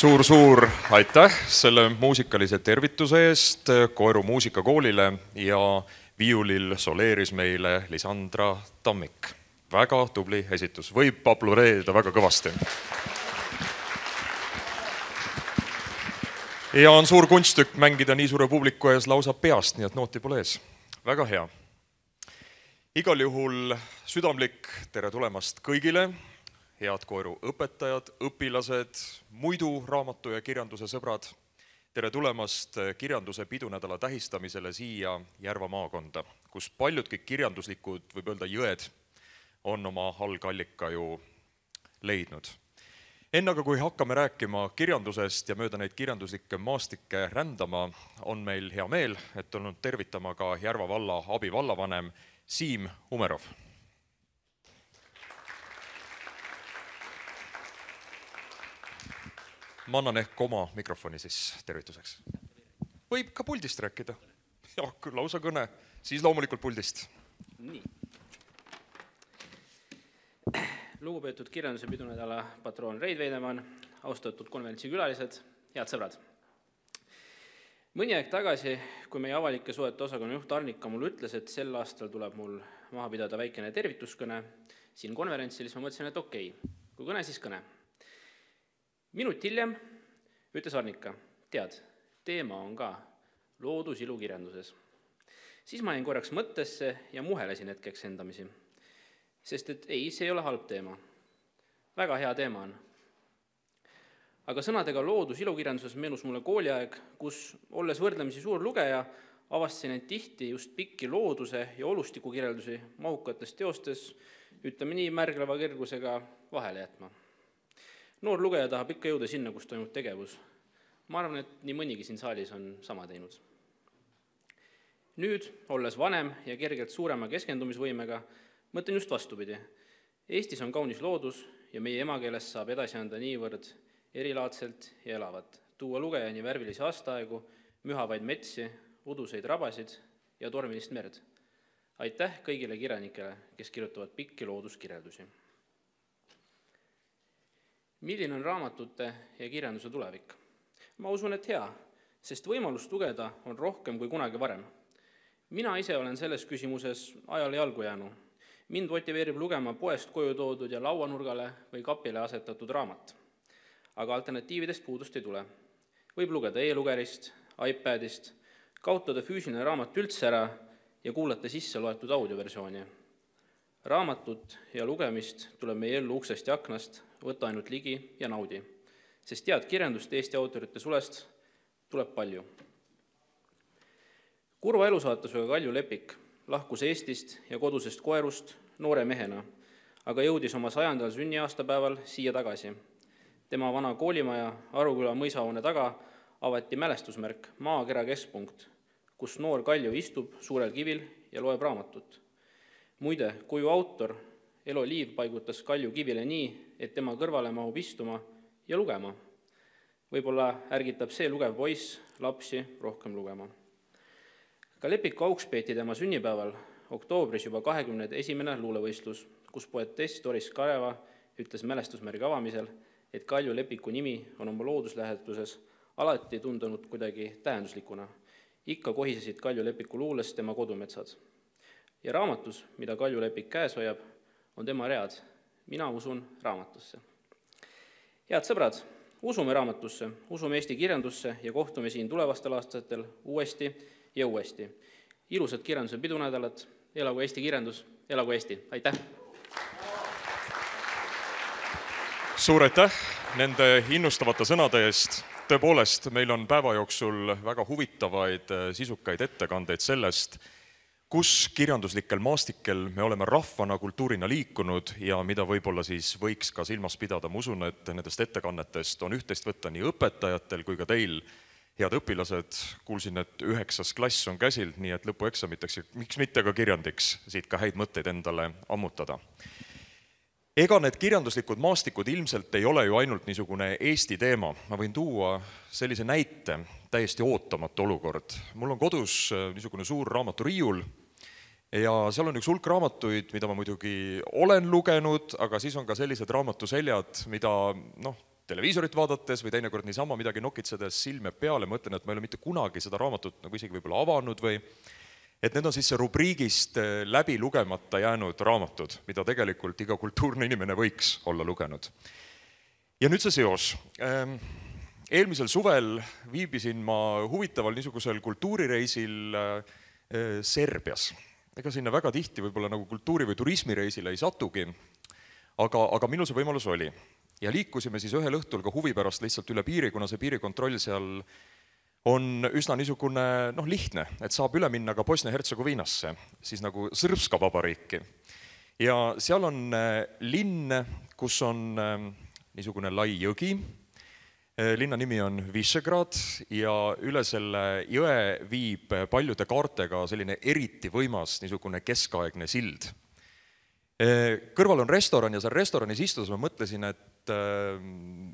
Suur aitäh selle muusikalise tervituse eest Koeru muusikakoolile ja viiulil soleeris meile Lisandra Tammik. Väga tubli esitus. Võib aplodeerida väga kõvasti. Ja on suur kunsttükk mängida nii suure publiku ees lausa peast, nii et nooti pole ees. Väga hea. Igal juhul südamlik tere tulemast kõigile. Head Koeru õpetajad, õpilased, muidu raamatu ja kirjanduse sõbrad. Tere tulemast kirjanduse pidunädala tähistamisele siia Järva maakonda, kus paljudki kirjanduslikud, võib öelda jõed, on oma algallika ju leidnud. Enne aga kui hakkame rääkima kirjandusest ja mööda neid kirjanduslikke maastikke rändama, on meil hea meel, et olnud tervitama ka Järva valla abivallavanem Siim Umerov. Ma annan ehk oma mikrofoni siis tervituseks. Võib ka puldist rääkida. Ja, küll lausa kõne. Siis loomulikult puldist. Nii. Lugupeetud kirjanduse pidunädala patroon Reid Veidemann, austatud konverentsi külalised, head sõbrad. Mõni aeg tagasi, kui meie avalike suhete osakonna juht Arnika mul ütles, et sel aastal tuleb mul maha pidada väikene tervituskõne siin konverentsil, siis ma mõtlesin, et okei, kui kõne, siis kõne. Minut hiljem ütles Arnika, tead, teema on ka loodus ilukirjanduses. Siis ma jäin korraks mõttesse ja muhelesin hetkeks endamisi. Sest et ei, see ei ole halb teema. Väga hea teema on. Aga sõnadega loodus ilukirjanduses meenus mulle kooliaeg, kus, olles võrdlemisi suur lugeja, avastasin end tihti just pikki looduse ja olustiku kirjeldusi mahukates teostes, ütleme nii märgleva kergusega vahele jätma. Noor lugeja tahab ikka jõuda sinna, kus toimub tegevus. Ma arvan, et nii mõnigi siin saalis on sama teinud. Nüüd, olles vanem ja kergelt suurema keskendumisvõimega, mõtlen just vastupidi. Eestis on kaunis loodus ja meie emakeeles saab edasi anda niivõrd erilaadselt ja elavat. Tuua lugejani värvilisi aastaaegu, mühavaid metsi, uduseid rabasid ja tormilist merd. Aitäh kõigile kirjanikele, kes kirjutavad pikki looduskirjeldusi. Milline on raamatute ja kirjanduse tulevik? Ma usun, et hea, sest võimalust lugeda on rohkem kui kunagi varem. Mina ise olen selles küsimuses ajale jalgu jäänu. Mind motiveerib lugema poest koju toodud ja lauanurgale või kapile asetatud raamat. Aga alternatiividest puudust ei tule. Võib lugeda e-lugerist, iPadist, kaotada füüsiline raamat üldse ära ja kuulata sisse loetud audioversiooni. Raamatut ja lugemist tuleb meie ellu uksest ja aknast, võta ainult ligi ja naudi, sest tead kirjandust Eesti autorite sulest tuleb palju. Kurva elusaatusega Kalju Lepik lahkus Eestist ja kodusest Koerust noore mehena, aga jõudis oma 100. sünniaastapäeval siia tagasi. Tema vana koolimaja Aruküla mõisahoone taga avati mälestusmärk Maakera keskpunkt, kus noor Kalju istub suurel kivil ja loeb raamatut. Muide, kuju autor Elo Liiv paigutas Kalju kivile nii, et tema kõrvale mahub istuma ja lugema. Võib-olla ärgitab see lugev poiss lapsi rohkem lugema. Ka Lepiku auks peeti tema sünnipäeval, oktoobris juba 21. luulevõistlus, kus poetess Doris Kareva ütles mälestusmärgi avamisel, et Kalju Lepiku nimi on oma looduslähetuses alati tundunud kuidagi tähenduslikuna. Ikka kohisesid Kalju Lepiku luules tema kodumetsad. Ja raamatus, mida Kalju Lepik käes hoiab, on tema read. Mina usun raamatusse. Head sõbrad, usume raamatusse, usume Eesti kirjandusse ja kohtume siin tulevastel aastatel uuesti ja uuesti. Ilusad kirjanduse pidunädalat, elagu Eesti kirjandus, elagu Eesti. Aitäh! Suur aitäh nende innustavate sõnade eest. Tõepoolest, meil on päeva jooksul väga huvitavaid sisukaid ettekandeid sellest, kus kirjanduslikel maastikel me oleme rahvana kultuurina liikunud ja mida võib-olla siis võiks ka silmas pidada. Ma usun, et nendest ettekannetest on üht-teist võtta nii õpetajatel kui ka teil, head õpilased. Kuulsin, et 9. klass on käsil, nii et lõpueksamiteks, miks mitte ka kirjandiks, siit ka häid mõtteid endale ammutada. Ega need kirjanduslikud maastikud ilmselt ei ole ju ainult niisugune Eesti teema. Ma võin tuua sellise näite, täiesti ootamatu olukord. Mul on kodus niisugune suur raamaturiiul, ja seal on üks hulk raamatuid, mida ma muidugi olen lugenud, aga siis on ka sellised raamatuseljad, mida televiisorit vaadates või teinekord niisama midagi nokitsedes silme peale, mõtlen, et ma ei ole mitte kunagi seda raamatut nagu isegi võib-olla avanud või et need on siis see rubriigist läbi lugemata jäänud raamatud, mida tegelikult iga kultuurne inimene võiks olla lugenud. Ja nüüd see seos. Eelmisel suvel viibisin ma huvitaval niisugusel kultuurireisil Serbias. Ega sinna väga tihti võib-olla nagu kultuuri- või turismireisile ei satugi, aga minul see võimalus oli. Ja liikusime siis ühel õhtul ka huvi pärast lihtsalt üle piiri, kuna see piirikontroll seal on üsna niisugune lihtne, et saab üle minna ka Bosnia-Hertsegoviinasse, siis nagu Sõrbska vabariiki. Ja seal on linn, kus on niisugune lai jõgi, linna nimi on Visegrad ja üle selle jõe viib paljude kaartega selline eriti võimas niisugune keskaegne sild. Kõrval on restoran ja seal restoranis istudes ma mõtlesin, et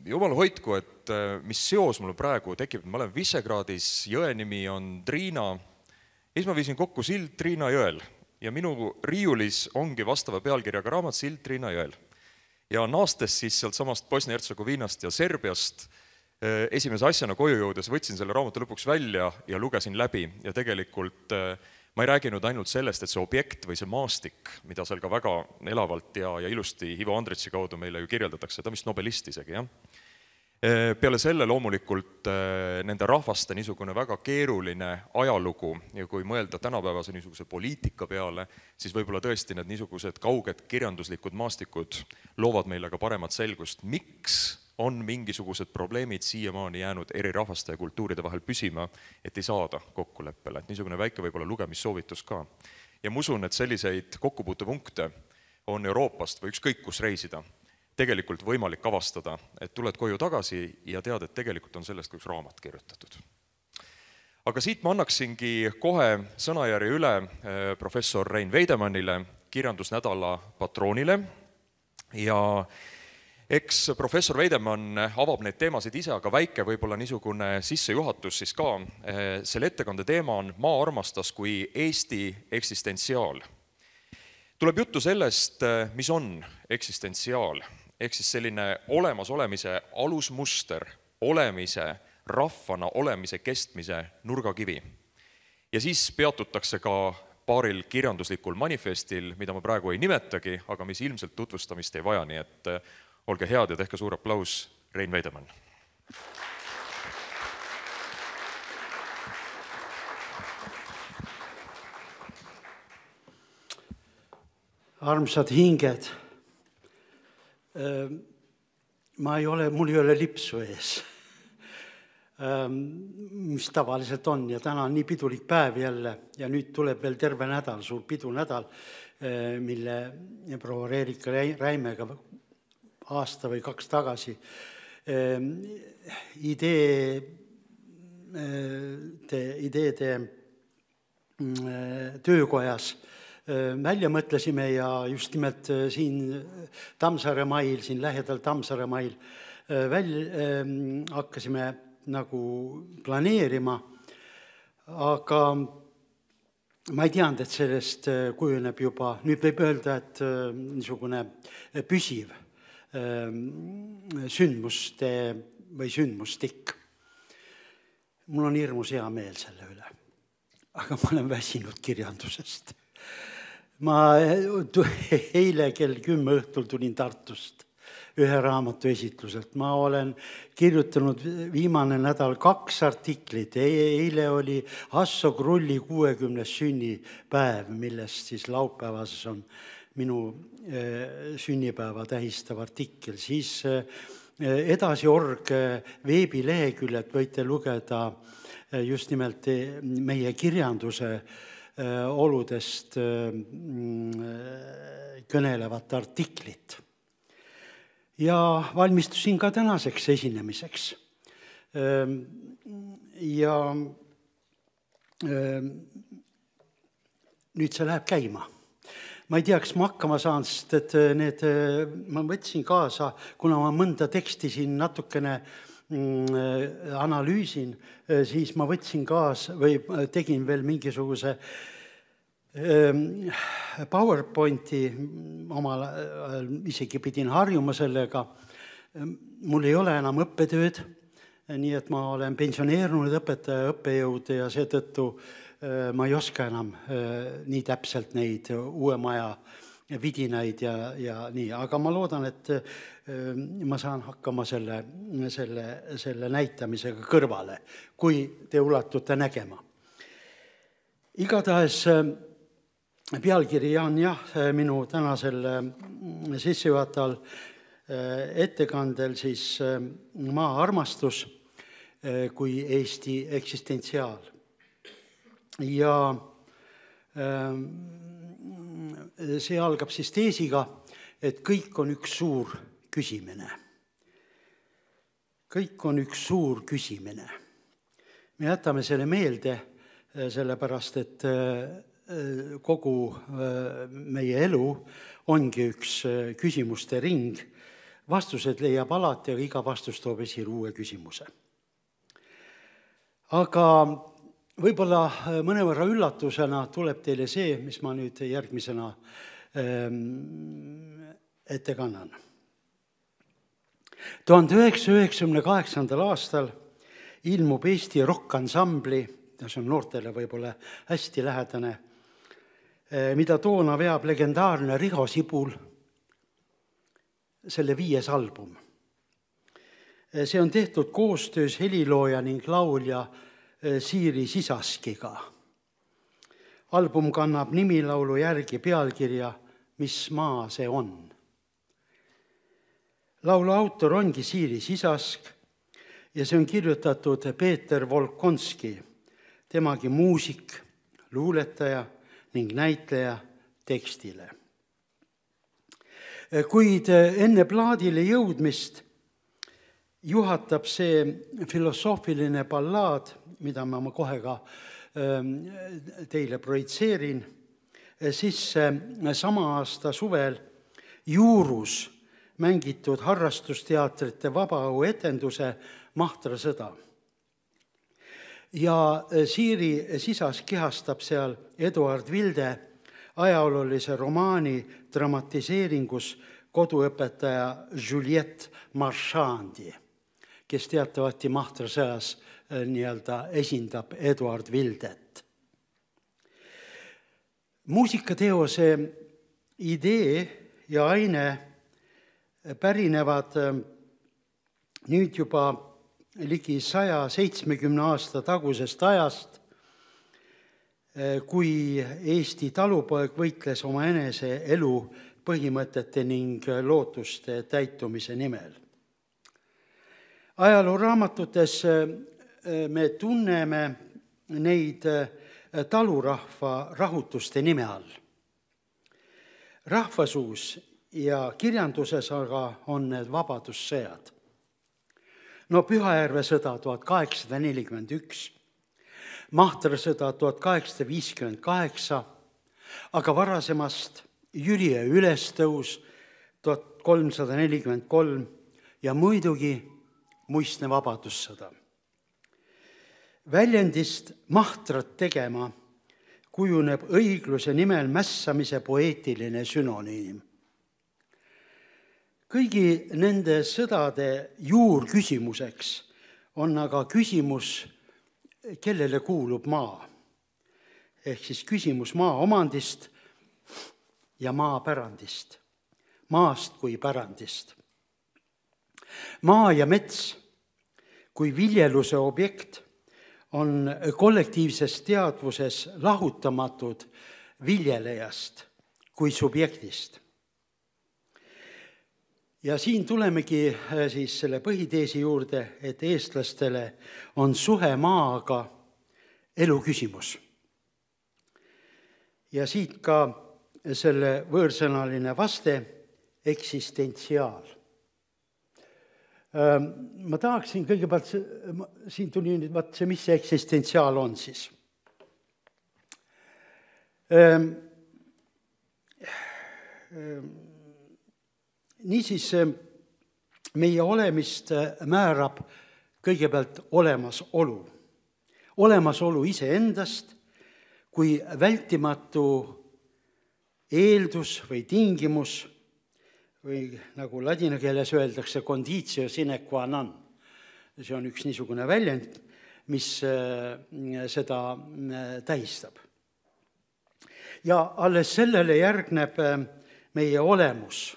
jumal hoidku, et mis seos mul praegu tekib, ma olen Visegradis, jõe nimi on Drina, ja siis ma viisin kokku sild Drina jõel ja minu riiulis ongi vastava pealkirjaga raamat sild Drina jõel. Ja naastes siis sealt samast Bosnia-Hertsegoviinast ja Serbiast esimese asjana koju jõudes võtsin selle raamatu lõpuks välja ja lugesin läbi ja tegelikult ma ei rääginud ainult sellest, et see objekt või see maastik, mida seal ka väga elavalt ja ilusti Ivo Andritsi kaudu meile ju kirjeldatakse, ta vist nobelist isegi, jah. Peale selle loomulikult nende rahvaste niisugune väga keeruline ajalugu ja kui mõelda tänapäevase niisuguse poliitika peale, siis võib-olla tõesti need niisugused kauged kirjanduslikud maastikud loovad meile ka paremat selgust, miks on mingisugused probleemid siiamaani jäänud eri rahvaste ja kultuuride vahel püsima, et ei saada kokkuleppele. Et niisugune väike võib-olla lugemissoovitus ka. Ja ma usun, et selliseid kokkupuutepunkte on Euroopast või ükskõik kus reisida tegelikult võimalik avastada, et tuled koju tagasi ja tead, et tegelikult on sellest üks raamat kirjutatud. Aga siit ma annaksingi kohe sõnajärje üle professor Rein Veidemannile, kirjandusnädala patroonile ja eks professor Veidemann avab neid teemasid ise, aga väike võib-olla niisugune sissejuhatus siis ka. Selle ettekande teema on Maa armastas kui Eesti eksistentsiaal. Tuleb juttu sellest, mis on eksistentsiaal, ehk siis selline olemasolemise alusmuster, olemise, rahvana olemise kestmise nurgakivi. Ja siis peatutakse ka paaril kirjanduslikul manifestil, mida ma praegu ei nimetagi, aga mis ilmselt tutvustamist ei vaja, nii et olge head ja tehke suur aplaus, Rein Veidemann. Armsad hinged, mul ei ole lipsu ees, mis tavaliselt on ja täna on nii pidulik päev jälle ja nüüd tuleb veel terve nädal, suur pidunädal, mille proua Reerika Räimega aasta või 2 tagasi ideede töökojas välja mõtlesime ja just nimelt siin Tammsaare mail, siin lähedal Tammsaare mail hakkasime nagu planeerima, aga ma ei teadnud, et sellest kujuneb juba, nüüd võib öelda, et niisugune püsiv sündmuste või sündmustik. Mul on hirmus hea meel selle üle, aga ma olen väsinud kirjandusest. Ma eile kell 10 õhtul tulin Tartust ühe raamatu esitluselt. Ma olen kirjutanud viimane nädal 2 artiklit. Eile oli Hasso Krulli 60. sünnipäev, millest siis laupäevas on minu sünnipäeva tähistav artikkel. Siis edasi org veebileheküljed võite lugeda just nimelt meie kirjanduse oludest kõnelevat artiklit. Ja valmistusin ka tänaseks esinemiseks. Ja nüüd see läheb käima. Ma ei tea, kas ma hakkama saan, sest et ma võtsin kaasa, kuna ma mõnda teksti siin natukene analüüsin, siis ma võtsin kaasa või tegin veel mingisuguse PowerPointi, omal isegi pidin harjuma sellega, mul ei ole enam õppetööd, nii et ma olen pensioneerunud õpetaja, õppejõud ja seetõttu ma ei oska enam nii täpselt neid uue maja vidinaid ja nii, aga ma loodan, et ma saan hakkama selle näitamisega kõrvale, kui te ulatute nägema. Igatahes pealkiri on minu tänasel sissejuhataval ettekandel siis maa armastus kui Eesti eksistentsiaal. Ja see algab siis teesiga, et kõik on üks suur küsimine. Kõik on üks suur küsimine. Me jätame selle meelde, sellepärast, et kogu meie elu ongi üks küsimuste ring. Vastused leiab alati, aga iga vastus toob esile uue küsimuse. Aga võib-olla mõnevõrra üllatusena tuleb teile see, mis ma nüüd järgmisena ette kannan. 1998. aastal ilmub Eesti rokkansambli, see on noortele võib-olla hästi lähedane, mida toona veab legendaarne Riho Sibul, selle 5. album. See on tehtud koostöös helilooja ning laulja Siiri Sisaskiga. Album kannab nimilaulu järgi pealkirja Mis maa see on. Laulu autor ongi Siiri Sisask ja see on kirjutatud Peeter Volkonski, temagi muusik, luuletaja ning näitleja tekstile. Kuid enne plaadile jõudmist juhatab see filosoofiline ballaad, mida ma kohe ka teile projitseerin, sisse sama aasta suvel Juurus mängitud harrastusteatrite vabaõhu etenduse Mahtra sõda. Ja Siiri Sisas kehastab seal Eduard Vilde ajaloolise romaani dramatiseeringus koduõpetaja Juliette Marchandi, kes teatavasti Mahtra sõjas esindab Eduard Vildet. Muusikateose idee ja aine pärinevad nüüd juba ligi 170 aasta tagusest ajast, kui Eesti talupoeg võitles oma enese elu põhimõtete ning lootuste täitumise nimel. Ajalooraamatutes me tunneme neid talurahva rahutuste nime all. Rahvasuus ja kirjanduses aga on need vabadussõjad. Pühajärve sõda 1841, Mahtra sõda 1858, aga varasemast Jüriö ülestõus 1343 ja muidugi muistne vabadussõda. Väljendist mahtrat tegema kujuneb õigluse nimel mässamise poeetiline sünonüüm. Kõigi nende sõdade juurküsimuseks on aga küsimus, kellele kuulub maa. Ehk siis küsimus maa omandist ja maa pärandist, maast kui pärandist. Maa ja mets kui viljeluse objekt on kollektiivses teadvuses lahutamatud viljelejast kui subjektist. Ja siin tulemegi siis selle põhiteesi juurde, et eestlastele on suhe maaga elu küsimus. Ja siit ka selle võõrsõnaline vaste eksistentsiaal. Ma tahaksin kõigepealt, siin tuli nüüd see, mis see eksistentsiaal on siis. Niisiis, meie olemist määrab kõigepealt olemasolu. Olemasolu iseendast kui vältimatu eeldus või tingimus või nagu ladina keeles öeldakse conditio sine qua non. See on üks niisugune väljend, mis seda tähistab. Ja alles sellele järgneb meie olemus,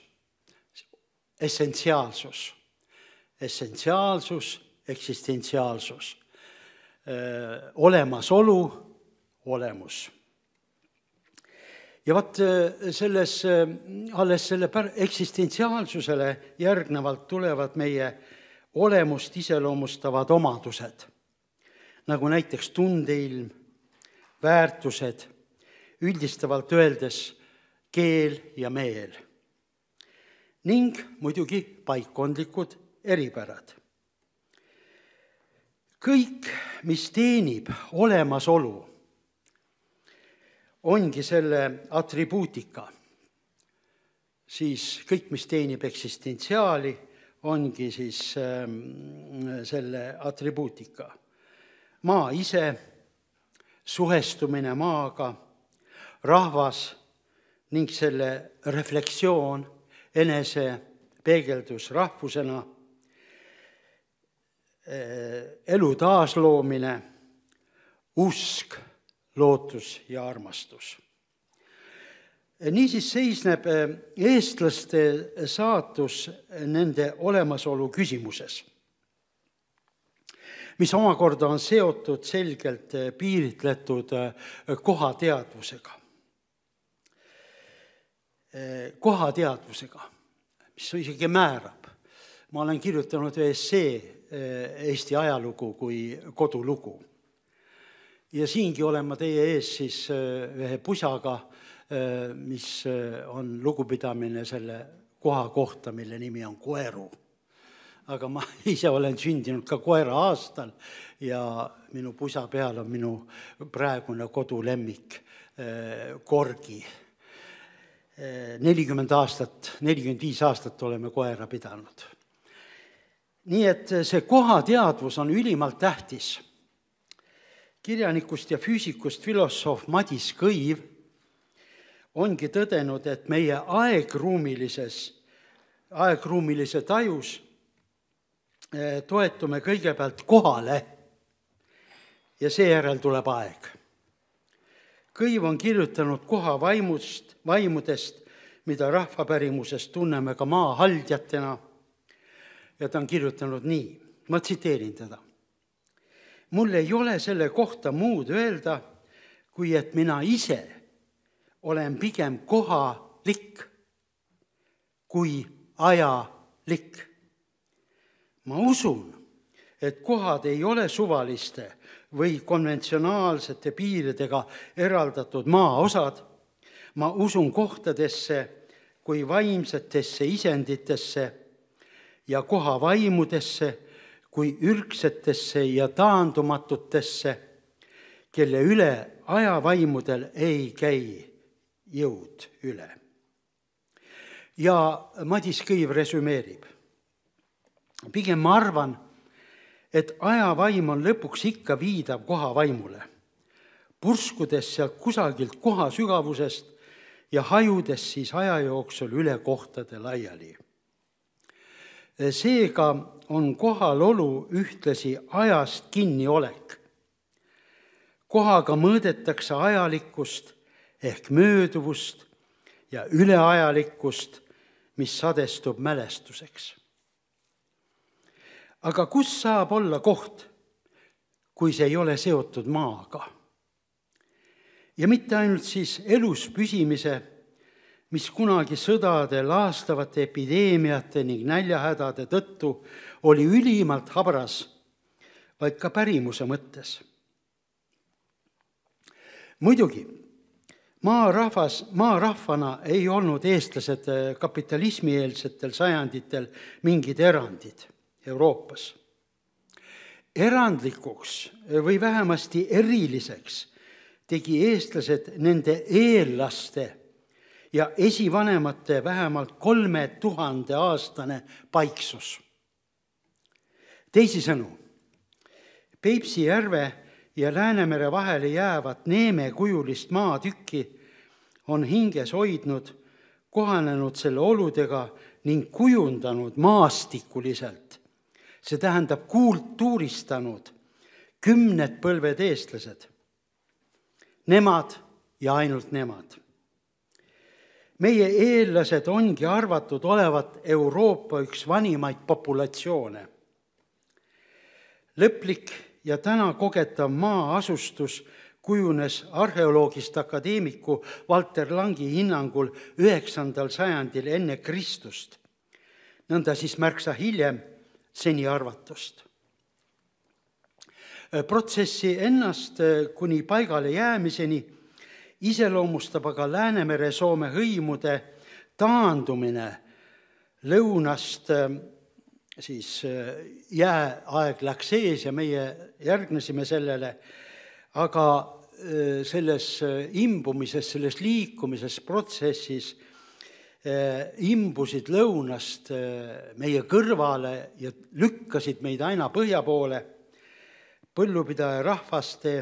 essentsiaalsus, eksistentsiaalsus, olemasolu, olemus. Ja vaat alles selle eksistentsiaalsusele järgnevalt tulevad meie olemust iseloomustavad omadused, nagu näiteks tundeilm, väärtused, üldistavalt öeldes keel ja meel ning muidugi paikkondlikud eripärad. Kõik, mis teenib olemasolu, ongi selle atribuutika. Siis kõik, mis teenib eksistentsiaali, ongi siis selle atribuutika. Maa ise, suhestumine maaga, rahvas ning selle reflektsioon, enese peegeldus rahvusena, elu taasloomine, usk, lootus ja armastus. Niisiis seisneb eestlaste saatus nende olemasolu küsimuses, mis omakorda on seotud selgelt piiritletud kohateadvusega. Kohateadvusega, mis isegi määrab. Ma olen kirjutanud essee Eesti ajalugu kui kodulugu. Ja siingi olen ma teie ees siis ühe pusaga, mis on lugupidamine selle koha kohta, mille nimi on Koeru. Aga ma ise olen sündinud ka koera aastal ja minu pusa peal on minu praegune kodulemmik Korgi. 45 aastat oleme koera pidanud. Nii et see kohateadvus on ülimalt tähtis. Kirjanikust ja füüsikust filosoof Madis Kõiv ongi tõdenud, et meie aegruumilise tajus toetume kõigepealt kohale ja seejärel tuleb aeg. Kõiv on kirjutanud koha vaimudest, mida rahvapärimuses tunneme ka maahaldjatena, ja ta on kirjutanud nii, ma tsiteerin teda. Mul ei ole selle kohta muud öelda, kui et mina ise olen pigem kohalik kui ajalik. Ma usun, et kohad ei ole suvaliste või konventsionaalsete piiridega eraldatud maaosad. Ma usun kohtadesse kui vaimsetesse isenditesse ja koha vaimudesse kui ürgsetesse ja taandumatutesse, kelle üle ajavaimudel ei käi jõud üle. Ja Madis Kõiv resümeerib. Pigem ma arvan, et ajavaim on lõpuks ikka viidav koha vaimule, purskudes sealt kusagilt koha sügavusest ja hajudes siis aja jooksul üle kohtade laiali. Seega on kohalolu ühtlasi ajast kinniolek. Kohaga mõõdetakse ajalikkust ehk mööduvust ja üleajalikkust, mis sadestub mälestuseks. Aga kus saab olla koht, kui see ei ole seotud maaga? Ja mitte ainult siis elus püsimise, mis kunagi sõdade, laastavate epideemiate ning näljahädade tõttu oli ülimalt habras, vaid ka pärimuse mõttes. Muidugi, maarahvana ei olnud eestlased kapitalismieelsetel sajanditel mingid erandid Euroopas. Erandlikuks või vähemasti eriliseks tegi eestlased nende eellaste ja esivanemate vähemalt 3000-aastane paiksus. Teisisõnu, Peipsi järve ja Läänemere vahele jäävat neemekujulist maatükki on hinges hoidnud, kohanenud selle oludega ning kujundanud maastikuliselt, see tähendab kultuuristanud 10 põlved eestlased. Nemad ja ainult nemad. Meie eellased ongi arvatud olevat Euroopa üks vanimaid populatsioone. Lõplik ja täna kogetav maa-asustus kujunes arheoloogist akadeemiku Valter Langi hinnangul 9. sajandil enne Kristust, nõnda siis märksa hiljem seni arvatust. Protsessi ennast kuni paigale jäämiseni iseloomustab aga Läänemere-Soome hõimude taandumine lõunast, siis jääaeg läks ees ja meie järgnesime sellele, aga selles imbumises, selles liikumises protsessis imbusid lõunast meie kõrvale ja lükkasid meid aina põhja poole põllupidaja rahvaste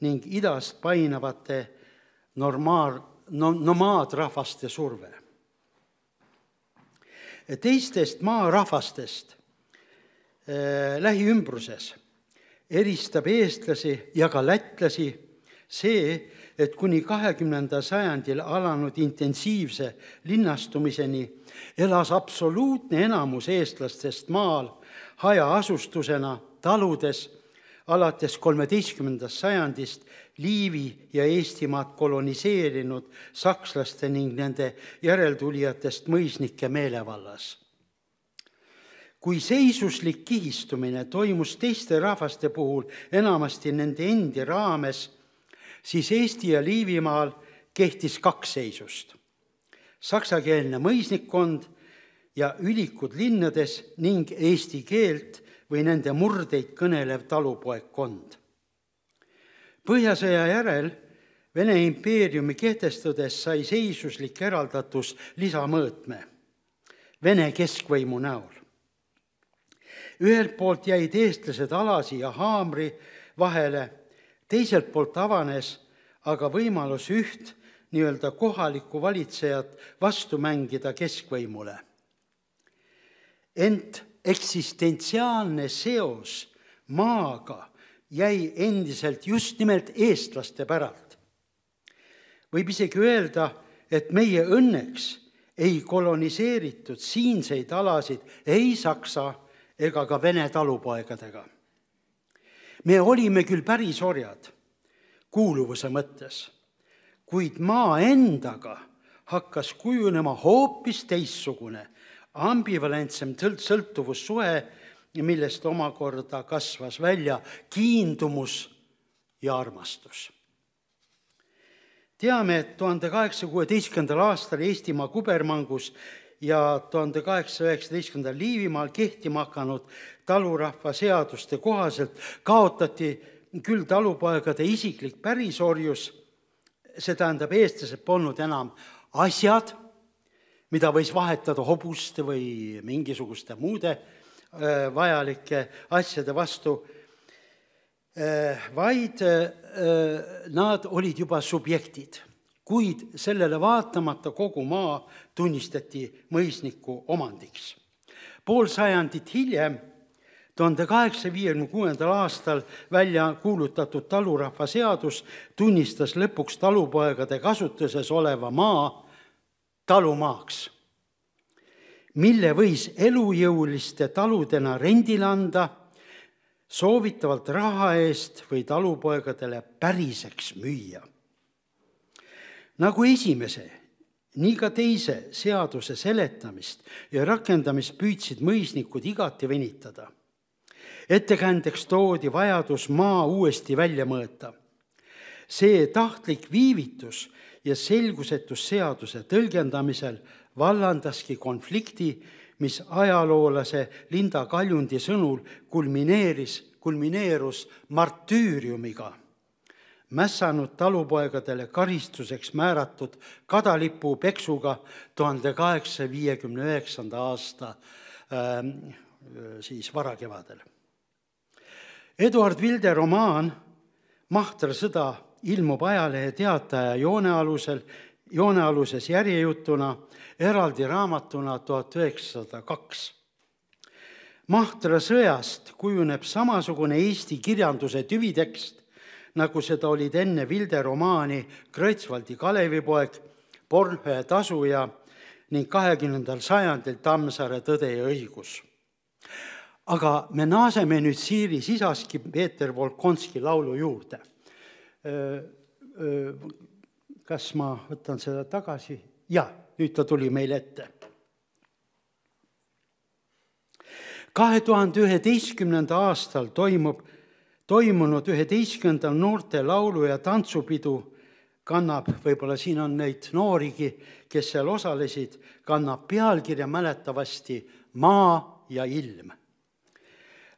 ning idast painavate nomaadrahvaste surve. Teistest maarahvastest lähiümbruses eristab eestlasi ja ka lätlasi see, et kuni 20. sajandil alanud intensiivse linnastumiseni elas absoluutne enamus eestlastest maal hajaasustusena taludes alates 13. sajandist Liivi ja Eestimaad koloniseerinud sakslaste ning nende järeltulijatest mõisnike meelevallas. Kui seisuslik kihistumine toimus teiste rahvaste puhul enamasti nende endi raames, siis Eesti ja Liivimaal kehtis 2 seisust. Saksakeelne mõisnikkond ja ülikud linnades ning eesti keelt või nende murdeid kõnelev talupoegkond. Põhjasõja järel Vene impeeriumi kehtestudes sai seisuslik eraldatus lisamõõtme Vene keskvõimu näol. Ühelt poolt jäid eestlased Alasi ja Haamri vahele, teiselt poolt avanes aga võimalus üht nii-öelda kohalikku valitsejat vastu mängida keskvõimule. Ent eksistentsiaalne seos maaga jäi endiselt just nimelt eestlaste päralt. Võib isegi öelda, et meie õnneks ei koloniseeritud siinseid alasid ei saksa ega ka vene talupoegadega. Me olime küll päris orjad kuuluvuse mõttes, kuid maa endaga hakkas kujunema hoopis teissugune, ambivalentsem sõltuvussuhe, millest omakorda kasvas välja kiindumus ja armastus. Teame, et 1816. aastal Eestimaa kubermangus ja 1819. Liivimaal kehtima hakanud talurahva seaduste kohaselt kaotati küll talupoegade isiklik pärisorjus, see tähendab, eestlased polnud enam asjad, mida võis vahetada hobuste või mingisuguste muude vajalike asjade vastu, vaid nad olid juba subjektid, kuid sellele vaatamata kogu maa tunnistati mõisniku omandiks. Pool sajandit hiljem, 1856. aastal välja kuulutatud talurahva seadus tunnistas lõpuks talupoegade kasutuses oleva maa talumaaks, mille võis elujõuliste taludena rendile anda, soovitavalt raha eest või talupoegadele päriseks müüa. Nagu esimese, nii ka teise seaduse seletamist ja rakendamist püüdsid mõisnikud igati venitada. Ettekäändeks toodi vajadus maa uuesti välja mõõta. See tahtlik viivitus ja selgusetus seaduse tõlgendamisel vallandaski konflikti, mis ajaloolase Linda Kaljundi sõnul kulmineerus martüüriumiga, mässanud talupoegadele karistuseks määratud kadalipu peksuga 1859. aasta varakevadel. Eduard Vilde romaan Mahter sõda ilmub ajalehe Teataja joone alusel joonealuses järjejutuna, eraldi raamatuna 1902. Mahtra sõjast kujuneb samasugune Eesti kirjanduse tüvitekst, nagu seda olid enne Vilde romaani Kreutzwaldi Kalevipoeg, Bornhöhe tasuja ning 20. sajandil Tammsaare Tõde ja õigus. Aga me naaseme nüüd Siiri Sisaski Peeter Volkonski laulu juurde. Kas ma võtan seda tagasi? Ja, nüüd ta tuli meil ette. 2011. aastal toimunud 11. noorte laulu- ja tantsupidu kannab, võib-olla siin on neid noorigi, kes seal osalesid, kannab pealkirja mäletavasti Maa ja ilm.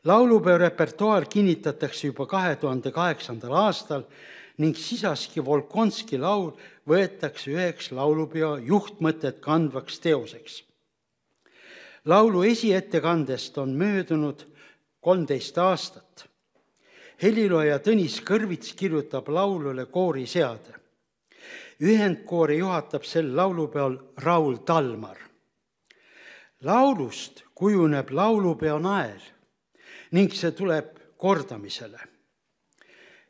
Laulupeo repertuaar kinnitatakse juba 2008. aastal ning Sisaski Volkonski laul võetakse üheks laulupeo juhtmõtet kandvaks teoseks. Laulu esiettekandest on möödunud 13 aastat. Helilooja Tõnis Kõrvits kirjutab laulule kooriseade. Ühendkoori juhatab sel laulupeol Raul Talmar. Laulust kujuneb laulupeo nael ning see tuleb kordamisele.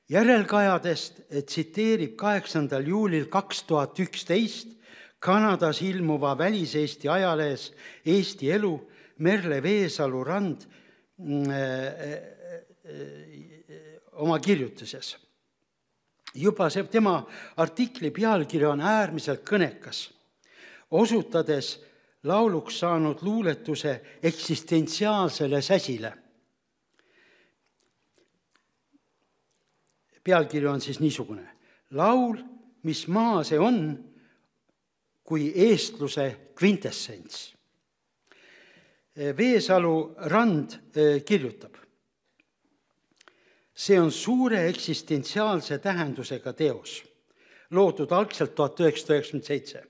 Järelkajadest tsiteerib 8. juulil 2011 Kanadas ilmuva väliseesti ajalehes Eesti elu Merle Veesalu Rand oma kirjutises. Juba see tema artikli pealkiri on äärmiselt kõnekas, osutades lauluks saanud luuletuse eksistentsiaalsele säsile. Pealkiri on siis niisugune. Laul, mis maa see on, kui eestluse kvintessents. Veesalu Rand kirjutab. See on suure eksistentsiaalse tähendusega teos, loodud algselt 1997.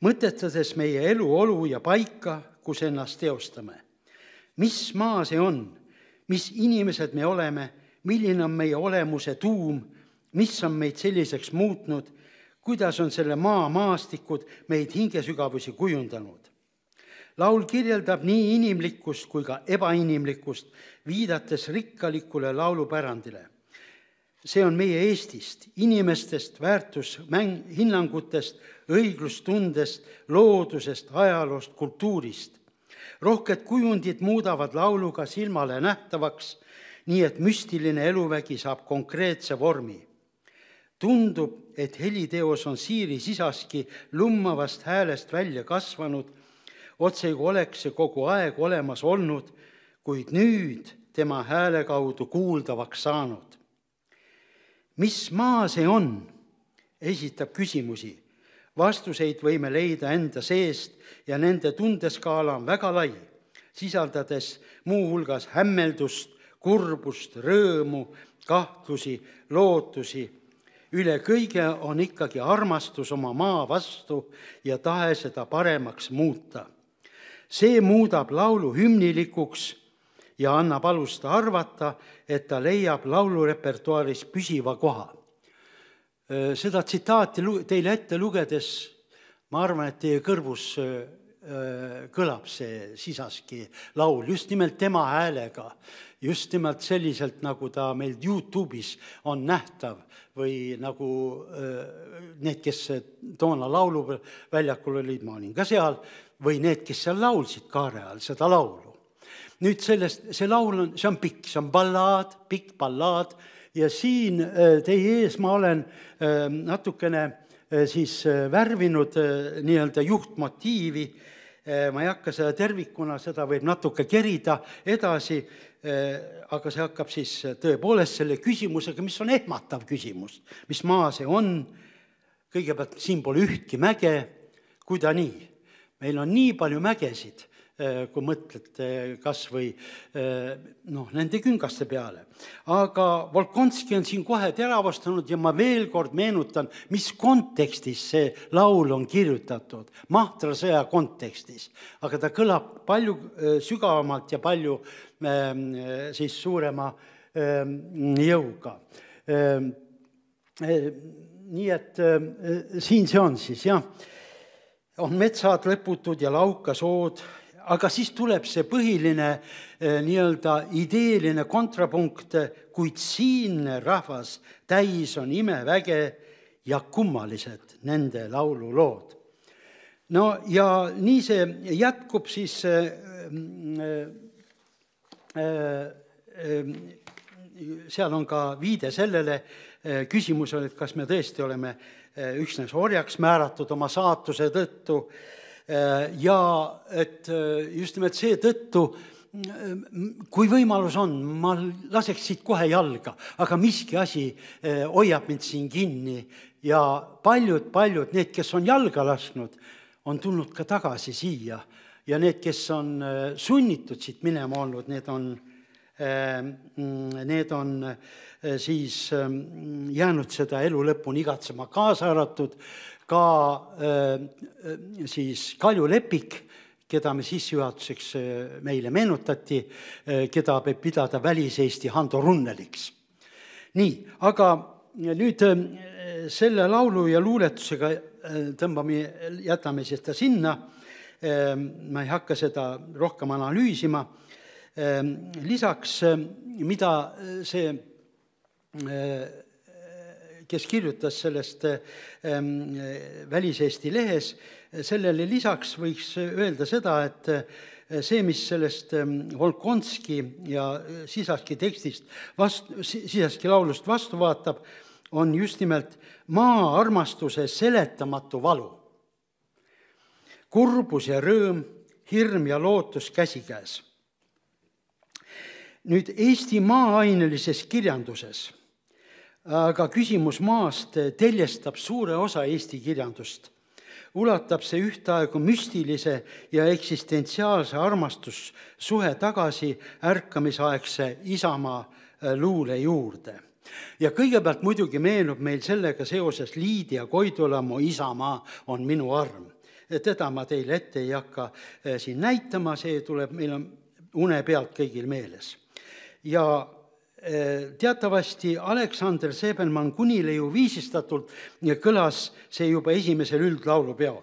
Mõtetades meie elu, olu ja paika, kus ennast teostame. Mis maa see on, mis inimesed me oleme, milline on meie olemuse tuum, mis on meid selliseks muutnud, kuidas on selle maa maastikud meid hingesügavusi kujundanud. Laul kirjeldab nii inimlikkust kui ka ebainimlikkust, viidates rikkalikule laulupärandile. See on meie Eestist, inimestest, hinnangutest, õiglustundest, loodusest, ajaloost, kultuurist. Rohked kujundid muudavad lauluga silmale nähtavaks, nii et müstiline eluvägi saab konkreetse vormi. Tundub, et heliteos on Siiri Sisaski lummavast häälest välja kasvanud, otse kui oleks see kogu aeg olemas olnud, kuid nüüd tema hääle kaudu kuuldavaks saanud. Mis maa see on? Esitab küsimusi. Vastuseid võime leida enda seest ja nende tundeskaala on väga lai, sisaldades muuhulgas hämmeldust, kurbust, rõõmu, kahtlusi, lootusi. Üle kõige on ikkagi armastus oma maa vastu ja tahe seda paremaks muuta. See muudab laulu hümnilikuks ja annab alust arvata, et ta leiab laulurepertuaaris püsiva koha. Seda tsitaati teile ette lugedes, ma arvan, et teie kõrvus kõlab see Sisaski laul, just nimelt tema häälega, just nimelt selliselt, nagu ta meil YouTube'is on nähtav või nagu need, kes toona lauluväljakul olid, ma olin ka seal, või need, kes seal laulsid kaare all seda laulu. Nüüd see laul on, see on pikk, see on ballaad, pikk ballaad ja siin teie ees ma olen natukene siis värvinud nii-öelda juhtmotiivi. Ma ei hakka seda tervikuna, seda võib natuke kerida edasi, aga see hakkab siis tõepoolest selle küsimusega, mis on ehmatav küsimus. Mis maa see on? Kõigepealt siin pole ühtki mäge, kuida nii. Meil on nii palju mägesid, kui mõtlete kas või nende küngaste peale. Aga Volkonski on siin kohe teravastanud ja ma veel kord meenutan, mis kontekstis see laul on kirjutatud, Mahtra sõja kontekstis. Aga ta kõlab palju sügavamalt ja palju suurema jõuga. nii et siin see on siis, jah. On metsad lõputud ja laukasood, aga siis tuleb see põhiline nii-öelda ideeline kontrapunkt, kuid siinne rahvas täis on imeväge ja kummalised nende laululood. No ja nii see jätkub siis seal on ka viide sellele küsimusele, et kas me tõesti oleme üksnes orjaks määratud oma saatuse tõttu ja et just nimelt see tõttu, kui võimalus on, ma laseks siit kohe jalga, aga miski asi hoiab mind siin kinni ja paljud, need, kes on jalga lasknud, on tulnud ka tagasi siia ja need, kes on sunnitud siit minema olnud, need on siis jäänud seda elu lõpuni igatsema, kaasa arvatud ka siis Kalju Lepik, keda me sissejuhatuseks meile meenutati, keda võib pidada väliseesti Hando Runneliks. Nii, aga nüüd selle laulu ja luuletusega jätame siis ta sinna, ma ei hakka seda rohkem analüüsima. Lisaks, mida see, kes kirjutas sellest Väliseesti lehes, sellele lisaks võiks öelda seda, et see, mis sellest Volkonski ja Sisaski tekstist, Sisaski laulust vastu vaatab, on just nimelt maa armastuse seletamatu valu. Kurbus ja rõõm, hirm ja lootus käsikäes. Nüüd Eesti maainelises kirjanduses, aga küsimus maast teljestab suure osa Eesti kirjandust. Ulatab see ühtaegu müstilise ja eksistentsiaalse armastussuhe tagasi ärkamisaegse Isamaa luule juurde. Ja kõigepealt muidugi meenub meil sellega seoses Liidia Koidula Mu isamaa on minu arm. Teda ma teile ette ei hakka siin näitama, see tuleb, meil on une pealt kõigil meeles. Ja teatavasti Aleksander Seebelmann Kunileiu viisistatult kõlas see juba esimesel üldlaulupeol,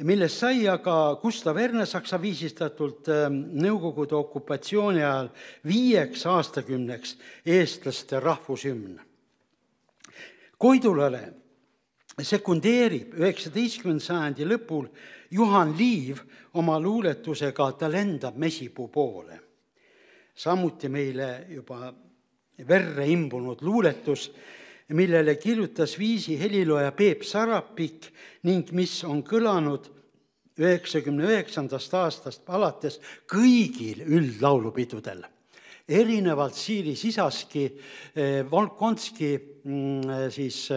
millest sai aga Gustav Ernesaksa viisistatult Nõukogude okupatsiooni ajal 5 aastakümneks eestlaste rahvushümn. Koidulale sekundeerib 19. sajandi lõpul Juhan Liiv oma luuletusega Ta lendab mesipuu poole. Samuti meile juba verre imbunud luuletus, millele kirjutas viisi helilooja Peep Sarapik ning mis on kõlanud 99. aastast alates kõigil üldlaulupidudel. Erinevalt Siiri Sisaski, Volkonski, siis,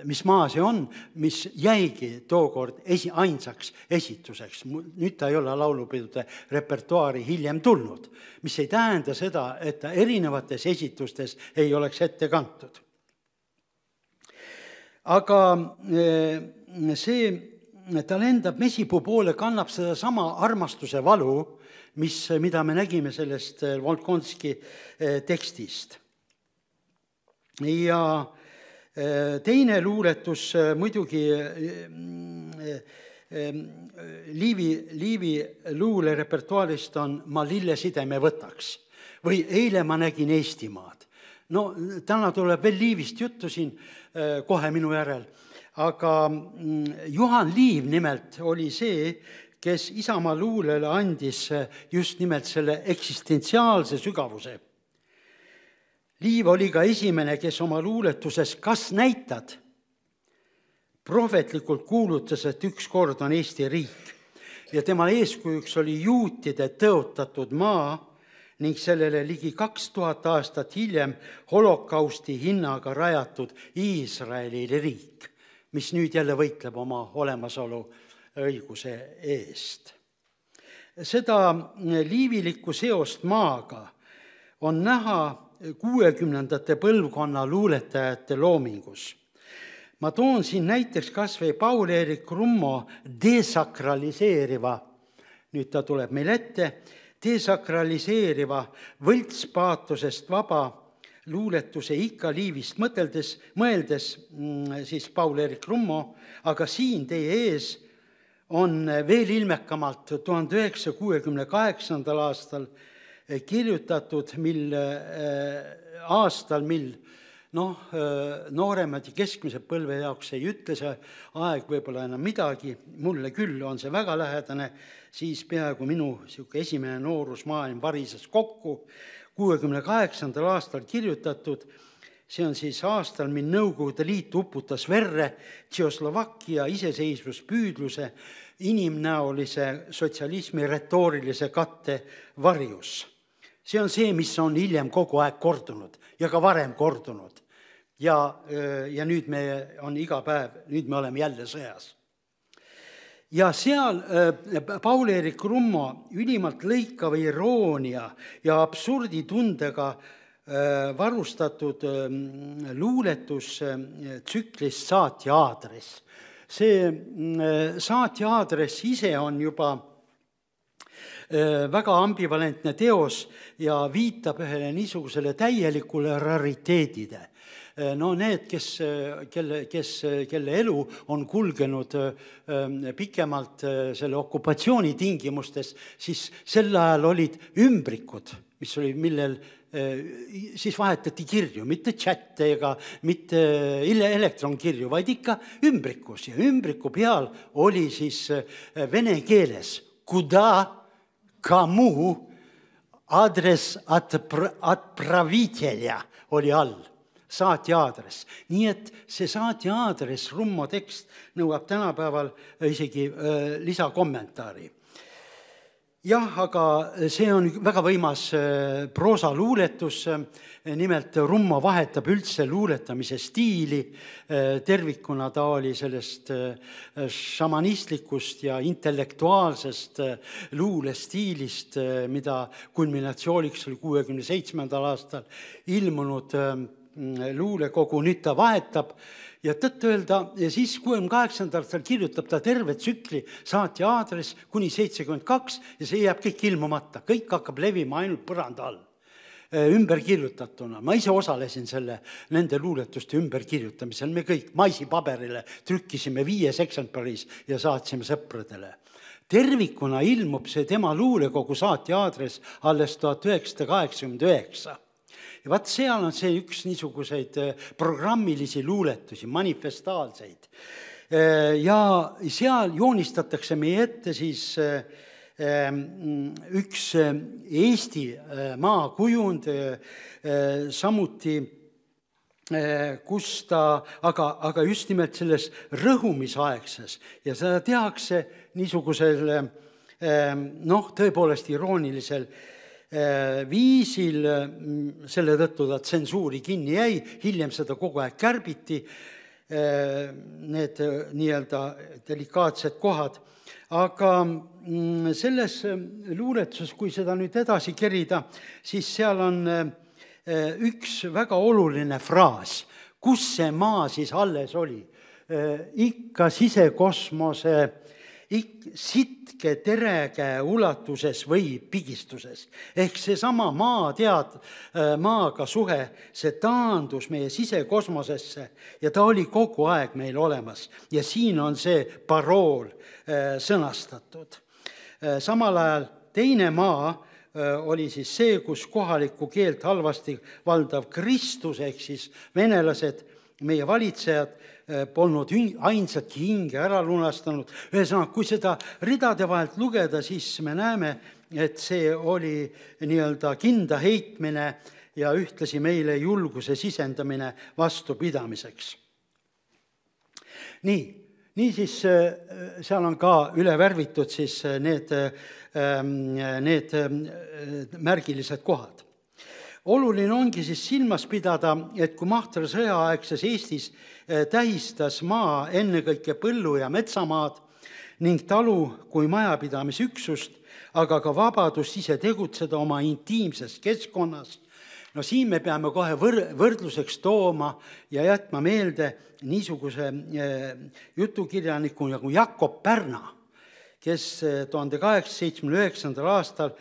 mis maa see on, mis jäigi tookord ainsaks esituseks. Nüüd ta ei ole laulupidude repertuaari hiljem tulnud, mis ei tähenda seda, et ta erinevates esitustes ei oleks ette kantud. Aga see, Ta lendab mesipuu poole, kannab seda sama armastuse valu, mida me nägime sellest Volkonski tekstist. Ja teine luuletus muidugi Liivi luule repertuaarist on Ma lillesideme võtaks või Eile ma nägin Eestimaad. No täna tuleb veel Liivist juttu siin kohe minu järel, aga Juhan Liiv nimelt oli see, kes Isamaa luulele andis just nimelt selle eksistentsiaalse sügavuse. Liiv oli ka esimene, kes oma luuletuses Kas näitad? Prohvetlikult kuulutas, et ükskord on Eesti riik ja tema eeskujuks oli juutide tõotatud maa ning sellele ligi 2000 aastat hiljem holokausti hinnaga rajatud Iisraeli riik, mis nüüd jälle võitleb oma olemasolu õiguse eest. Seda liivilikku seost maaga on näha 60. põlvkonna luuletajate loomingus. Ma toon siin näiteks kas või Paul-Eerik Rummo desakraliseeriva, nüüd ta tuleb meil ette, desakraliseeriva võltspaatusest vaba luuletuse Ikka liivist mõeldes siis Paul-Eerik Rummo, aga siin teie ees on veel ilmekamalt 1968. aastal kirjutatud, mil nooremad ja keskmise põlve jaoks ei ütle see aeg võib-olla enam midagi, mulle küll on see väga lähedane, siis peaaegu minu esimene noorusmaailm varises kokku. 68. aastal kirjutatud, see on siis aastal, mil Nõukogude Liit uputas verre Tšehhoslovakkia iseseisvuspüüdluse inimnäolise sotsialismi retoorilise katte varjus. See on see, mis on hiljem kogu aeg kordunud ja ka varem kordunud. Ja nüüd me on iga päev, nüüd me oleme jälle sõjas. Ja seal Paul-Eerik Rummo ülimalt lõikava iroonia ja absurditundega varustatud luuletus tsüklist Saatja aadress. See Saatja aadress ise on juba väga ambivalentne teos ja viitab ühele niisugusele täielikule rariteedide. Need, kelle elu on kulgenud pikemalt selle okupatsiooni tingimustes, siis sel ajal olid ümbrikud, millel siis vahetati kirju, mitte chatte ega mitte elektronkirju, vaid ikka ümbrikus. Ja ümbriku peal oli siis vene keeles kuda, kamu, adres atpravitelja oli all. Saatja aadress. Nii et see saatja aadress, Rummo tekst, nõuab tänapäeval isegi lisakommentaari. Jah, aga see on väga võimas proosaluuletus, nimelt Rummo vahetab üldse luuletamise stiili, tervikuna ta oli sellest šamanistlikust ja intellektuaalsest luulestiilist, mida kulminatsiooniks oli 67. aastal ilmunud luulekogu, nüüd ta vahetab ja tõtt öelda, ja siis 68. aastal kirjutab ta terve tsükli Saatja aadress kuni 72 ja see jääb kõik ilmumata, kõik hakkab levima ainult põranda all, ümberkirjutatuna. Ma ise osalesin nende luuletuste ümberkirjutamisel, me kõik maisipaberile trükkisime 5 eksemplaris ja saatsime sõpradele. Tervikuna ilmub see tema luulekogu Saatja aadress alles 1989. Ja vaat seal on see üks niisuguseid programmilisi luuletusi, manifestaalseid. Ja seal joonistatakse meie ette siis üks Eesti maakujund, samuti kus ta, aga just nimelt selles rõhumisaegses ja seda tehakse niisugusel tõepoolest iroonilisel viisil, selle tõttu ta tsensuuri kinni jäi, hiljem seda kogu aeg kärbiti, need nii-öelda delikaatsed kohad. Aga selles luuletuses, kui seda nüüd edasi kerida, siis seal on üks väga oluline fraas, kus see maa siis alles oli. Ikka sisekosmose sitke terekäe ulatuses või pigistuses. Ehk see sama maaga suhe, see taandus meie sisekosmosesse ja ta oli kogu aeg meil olemas. Ja siin on see parool sõnastatud. Samal ajal teine maa oli siis see, kus kohalikku keelt halvasti valdav Kristus, ehk siis venelased, meie valitsejad, polnud ainsatki hinge ära lunastanud. Ühesõnaga, kui seda ridade vahelt lugeda, siis me näeme, et see oli nii-öelda kinda heitmine ja ühtlasi meile julguse sisendamine vastupidamiseks. Nii siis seal on ka üle värvitud siis need märgilised kohad. Oluline ongi siis silmas pidada, et kui Mahtra sõjaaegses Eestis tähistas maa ennekõike põllu- ja metsamaad ning talu kui majapidamisüksust, aga ka vabadust ise tegutseda oma intiimses keskkonnas, siin me peame kohe võrdluseks tooma ja jätma meelde niisuguse jutukirjaniku nagu Jakob Pärna, kes 1879. aastal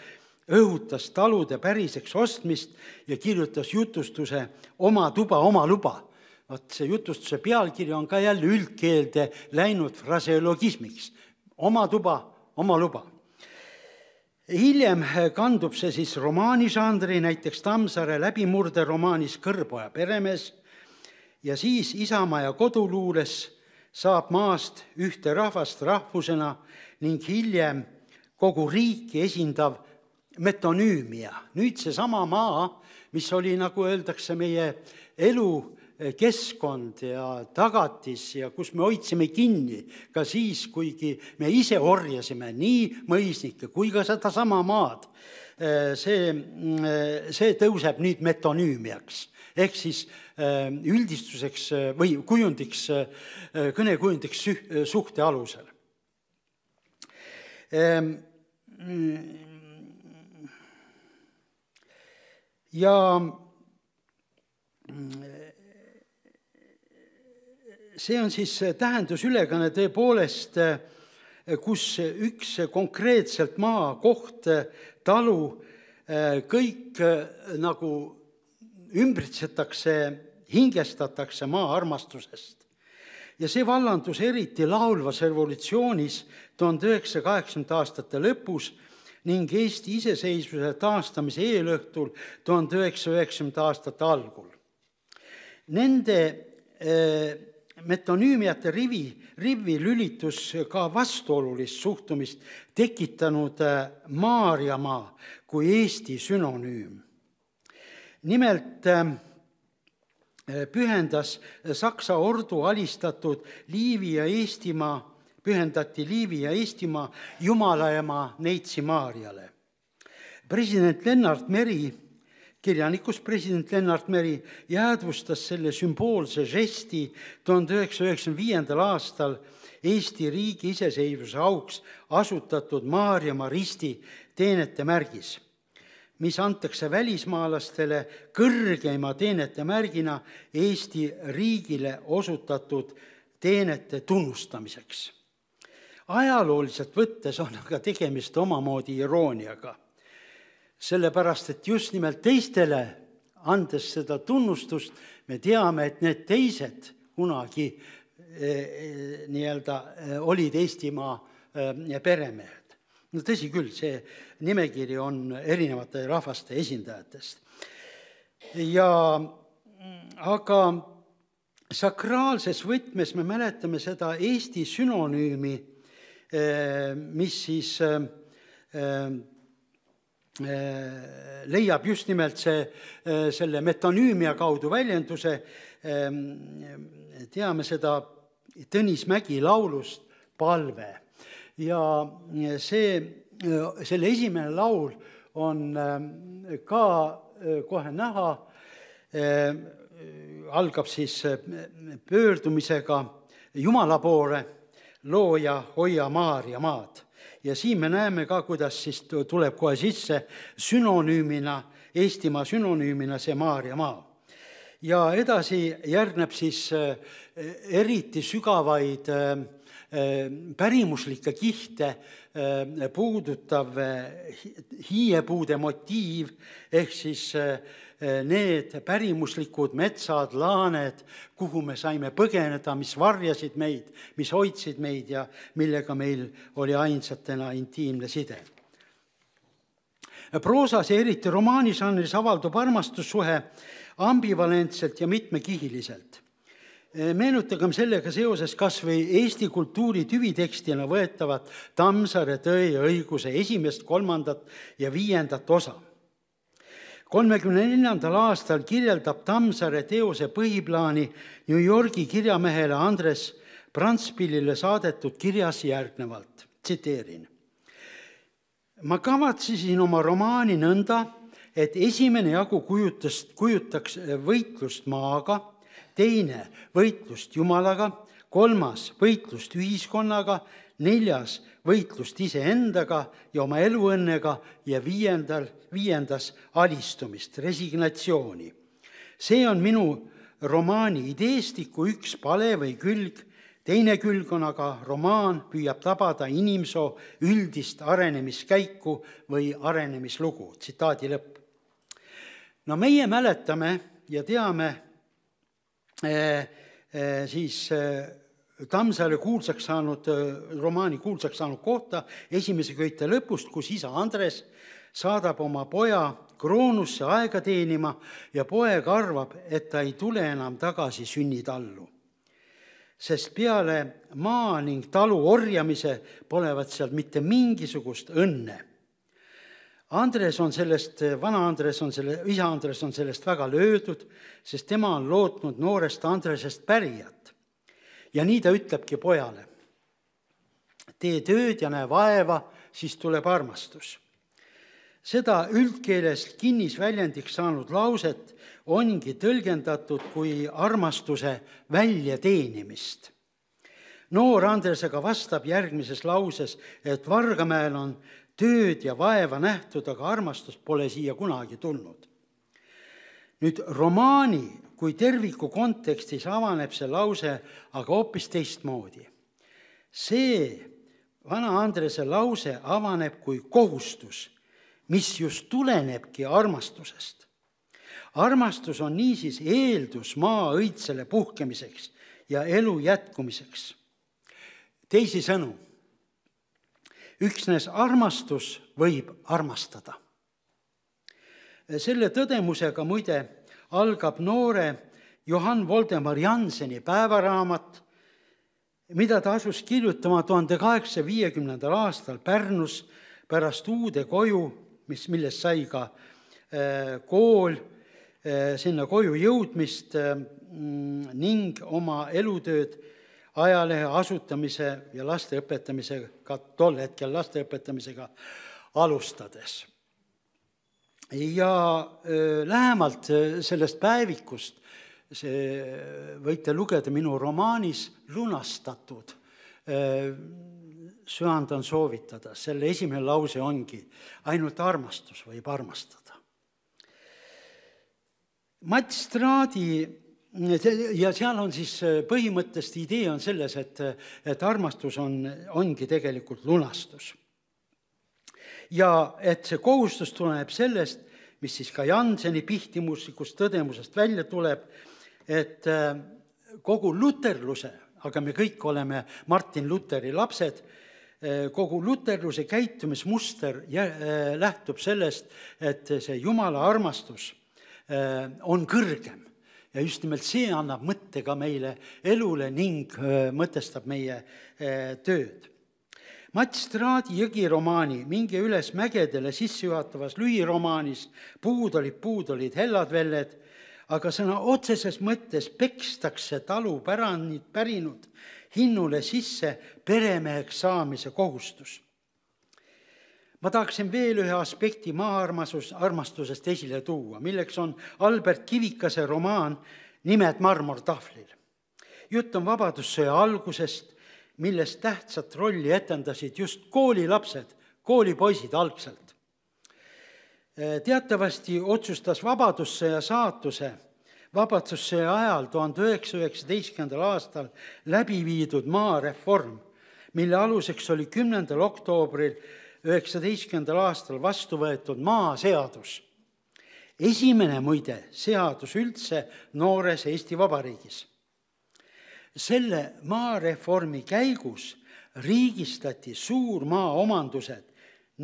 õhutas talude päriseks ostmist ja kirjutas jutustuse Oma tuba, oma luba. Vot see jutustuse pealkiri on ka jälle üldkeelde läinud fraseologismiks. Oma tuba, oma luba. Hiljem kandub see siis romaanižanri, näiteks Tammsaare läbimurde romaanis Kõrboja peremees, ja siis Isamaa ja koduluules saab maast ühte rahvast rahvusena ning hiljem kogu riiki esindav metonüümia. Nüüd seesama maa, mis oli, nagu öeldakse, meie elu keskkond ja tagatis ja kus me hoidsime kinni ka siis, kuigi me ise orjasime nii mõisnikke kui ka seda sama maad. See tõuseb nüüd metonüümiaks ehk siis üldistuseks või kujundiks, kõnekujundiks suhte alusel. Ja see on siis tähendusülekanne tõepoolest, kus üks konkreetselt maa, koht, talu, kõik nagu ümbritsetakse, hingestatakse maa armastusest. Ja see vallandus eriti laulvas revolutsioonis 1980 aastate lõpus ning Eesti iseseisvuse taastamise eelõhtul 1990 aastate algul. Nende metonüümiate rivi lülitus ka vastuolulist suhtumist tekitanud Maarjamaa kui Eesti sünonüüm. Nimelt pühendas Saksa ordu alistatud Liivi ja Eestimaa, pühendati Liivi ja Eestimaa Jumalaema Neitsi Maarjale. President Lennart Meri, kirjanikus president Lennart Meri, jäädvustas selle sümboolse žesti 1995. aastal Eesti riigi iseseisvuse auks asutatud Maarjamaa risti teenete märgis, mis antakse välismaalastele kõrgeima teenete märgina Eesti riigile osutatud teenete tunnustamiseks. Ajalooliselt võttes on aga tegemist omamoodi irooniaga. Sellepärast, et just nimelt teistele andes seda tunnustust, me teame, et need teised kunagi olid Eestimaa peremehed. No tõsi küll, see nimekiri on erinevate rahvaste esindajatest. Aga sakraalses võtmes me mäletame seda Eesti sünonüümi, mis siis leiab just nimelt selle metonüümia kaudu väljenduse. Teame seda Tõnis Mägi laulust Palve. Ja selle esimene laul on ka kohe näha, algab siis pöördumisega Jumala poole, looja, hoia Maarja maad. Ja siin me näeme ka, kuidas siis tuleb kohe sisse sünonüümina, Eestimaa sünonüümina see Maarja maa. Ja edasi järgneb siis eriti sügavaid pärimuslikke kihte puudutav hiiepuude motiiv, ehk siis need pärimuslikud metsad, laaned, kuhu me saime põgeneda, mis varjasid meid, mis hoidsid meid ja millega meil oli ainsatena intiimne side. Proosas ja eriti romaanižanris avaldub armastussuhe ambivalentselt ja mitmekihiliselt. Meenutagem sellega seoses kas või Eesti kultuuri tüvitekstina võetavat Tammsaare Tõe ja õiguse 1., 3. ja 5. osa. 34. aastal kirjeldab Tammsaare teose põhiplaani New Yorgi kirjamehele Andres Brandspilile saadetud kirjas järgnevalt, tsiteerin. Ma kavatsesin oma romaani nõnda, et esimene jagu kujutaks võitlust maaga, teine võitlust Jumalaga, 3. võitlust ühiskonnaga, 4. võitlust iseendaga ja oma eluõnnega ja 5. alistumist, resignatsiooni. See on minu romaani ideestiku üks pale või külg, Teine külg on aga romaan püüab tabada inimsoo üldist arenemiskäiku või arenemislugu. Tsitaadi lõpp. No meie mäletame ja teame siis Tammsaare kuulsaks saanud, romaani kuulsaks saanud kohta esimese köite lõpust, kus isa Andres saadab oma poja Kroonusse aega teenima ja poeg arvab, et ta ei tule enam tagasi sünnitallu. Sest peale maa ning talu orjamise polevat sealt mitte mingisugust õnne. Isa Andres on sellest väga löödud, sest tema on lootnud noorest Andresest pärijat. Ja nii ta ütlebki pojale. Tee tööd ja näe vaeva, siis tuleb armastus. Seda üldkeelest kinnisväljendiks saanud lauset ongi tõlgendatud kui armastuse väljateenimist. Noor Andres aga vastab järgmises lauses, et Vargamäel on tööd ja vaeva nähtud, aga armastust pole siia kunagi tulnud. Nüüd romaani kui terviku kontekstis avaneb see lause aga hoopis teistmoodi. See vana Andrese lause avaneb kui kohustus, mis just tulenebki armastusest. Armastus on niisiis eeldus maa õitsele puhkemiseks ja elu jätkumiseks. Teisisõnu, üksnes armastus võib armastada. Selle tõdemusega muide algab noore Johann Voldemar Jannseni päevaraamat, mida ta asus kirjutama 1850. aastal Pärnus pärast uude koju, millest sai ka kool, sinna koju jõudmist ning oma elutööd ajalehe asutamise ja lasteõpetamisega, tol hetkel lasteõpetamisega alustades. Ja lähemalt sellest päevikust võite lugeda minu romaanis Lunastatud. Söandan soovitada. Selle esimene lause ongi, ainult armastus võib armastada. Mats Straadi, ja seal on siis põhimõttest idee on selles, et armastus ongi tegelikult lunastus. Ja et see kohustus tuleneb sellest, mis siis ka Jannseni pihtimuslikust tõdemusest välja tuleb, et kogu luterluse, aga me kõik oleme Martin Lutheri lapsed, kogu luterluse käitumismuster lähtub sellest, et see Jumala armastus on kõrgem. Ja just nimelt see annab mõtte ka meile elule ning mõtestab meie tööd. Mats Straadi Jõgi-romaani Minge üles mägedele sissejuhatavas lühiromaanis Puud olid hellad-velled, aga sõna otseses mõttes pekstakse talu pärinud hinnule sisse peremeheks saamise kohustus. Ma tahaksin veel ühe aspekti armastusest esile tuua, milleks on Albert Kivikase romaan Nimed marmortahvlil. Jutt on vabadussõja algusest, millest tähtsat rolli etendasid just koolilapsed, koolipoisid algselt. Teatavasti otsustas vabadussõja saatuse vabadussõja ajal 1919. aastal läbi viidud maareform, mille aluseks oli 10. oktoobril 1919. aastal vastu võetud maaseadus. Esimene muide seadus üldse noores Eesti Vabariigis. Selle maareformi käigus riigistati suurmaaomandused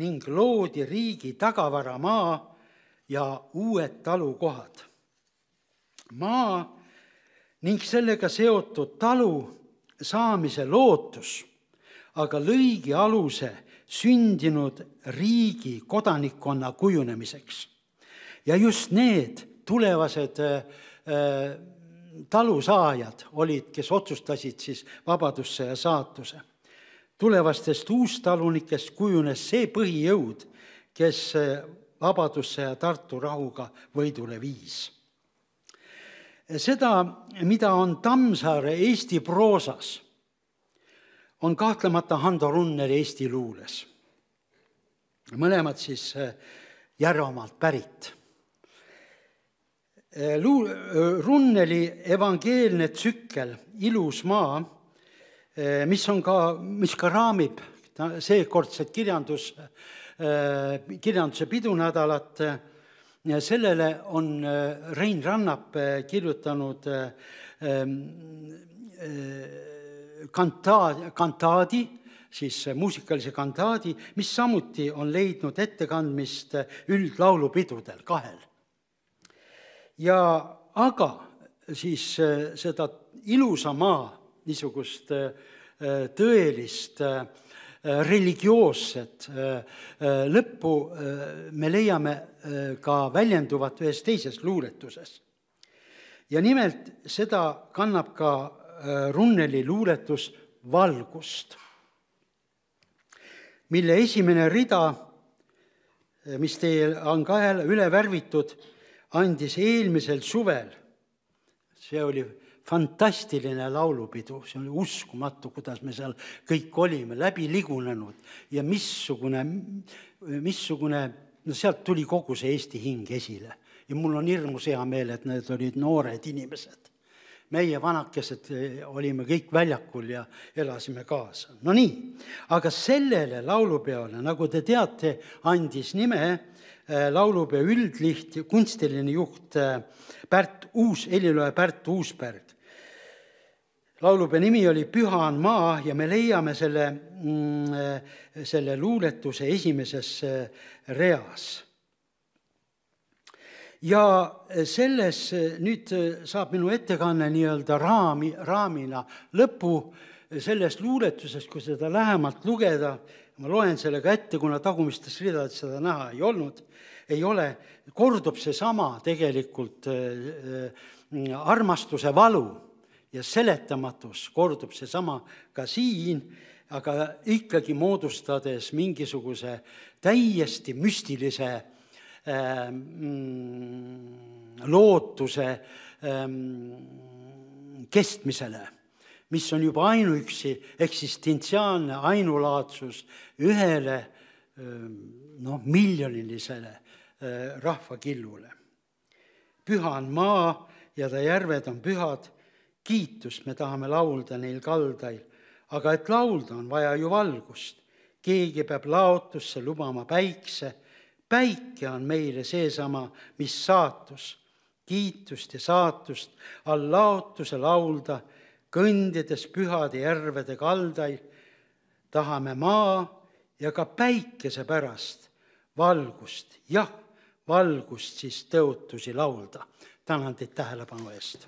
ning loodi riigi tagavaramaa ja uued talukohad. Maa ning sellega seotud talu saamise lootus aga lõigi aluse sündinud riigi kodanikkonna kujunemiseks. Ja just need tulevased talusaajad olid, kes otsustasid siis vabadussõja saatuse. Tulevastest uustalunikest kujunes see põhijõud, kes vabadussõja Tartu rahuga võidule viis. Seda, mida on Tammsaare Eesti proosas, on kahtlemata Hando Runneli Eesti luules. Mõlemad siis Järvamaalt pärit. Runneli evangeelne tsükkel Ilus maa mis ka raamib seekordset kirjanduse pidunädalat. Sellele on Rein Rannap kirjutanud kantaadi, siis muusikalise kantaadi, mis samuti on leidnud ettekandmist üldlaulupidudel 2. Aga siis seda ilusa maa niisugust tõelist religioosset lõppu me leiame ka väljenduvat ühes teises luuletuses. Ja nimelt seda kannab ka Runneli luuletus Valgust, mille esimene rida, mis teil on ka üle värvitud, andis eelmisel suvel. See oli fantastiline laulupidu, see oli uskumatu, kuidas me seal kõik olime, läbi ligunenud ja missugune, no sealt tuli kogu see Eesti hing esile. Ja mul on hirmus hea meel, et need olid noored inimesed. Meie vanakesed olime kõik väljakul ja elasime kaasa. No nii, aga sellele laulupeole, nagu te teate, andis nime laulupeo üldliht kunstiline juht heliloja Pärt Uusberg. Laulupeo nimi oli Püha on maa ja me leiame selle luuletuse esimeses reas. Ja selles nüüd saab minu ettekanne nii-öelda raamina lõpu selles luuletuses, kui seda lähemalt lugeda. Ma loen selle ka ette, kuna tagumistes ridades seda näha ei ole, kordub see sama tegelikult armastuse valu ja seletamatus, kordub see sama ka siin, aga ikkagi moodustades mingisuguse täiesti müstilise lootuse kestmisele, mis on juba ainuüksi eksistentsiaalne ainulaadsus ühele miljonilisele rahvakillule. Püha on maa ja ta järved on pühad, kiitust me tahame laulda neil kaldail, aga et laulda on vaja ju valgust. Keegi peab laotusse lubama päikse, päike on meile seesama, mis saatus, kiitust ja saatust all laotuse laulda, kõndides pühade järvede kaldail, tahame maa ja ka päikese pärast valgust, jah, valgust siis tõotusi laulda. Tänan teid tähelepanu eest.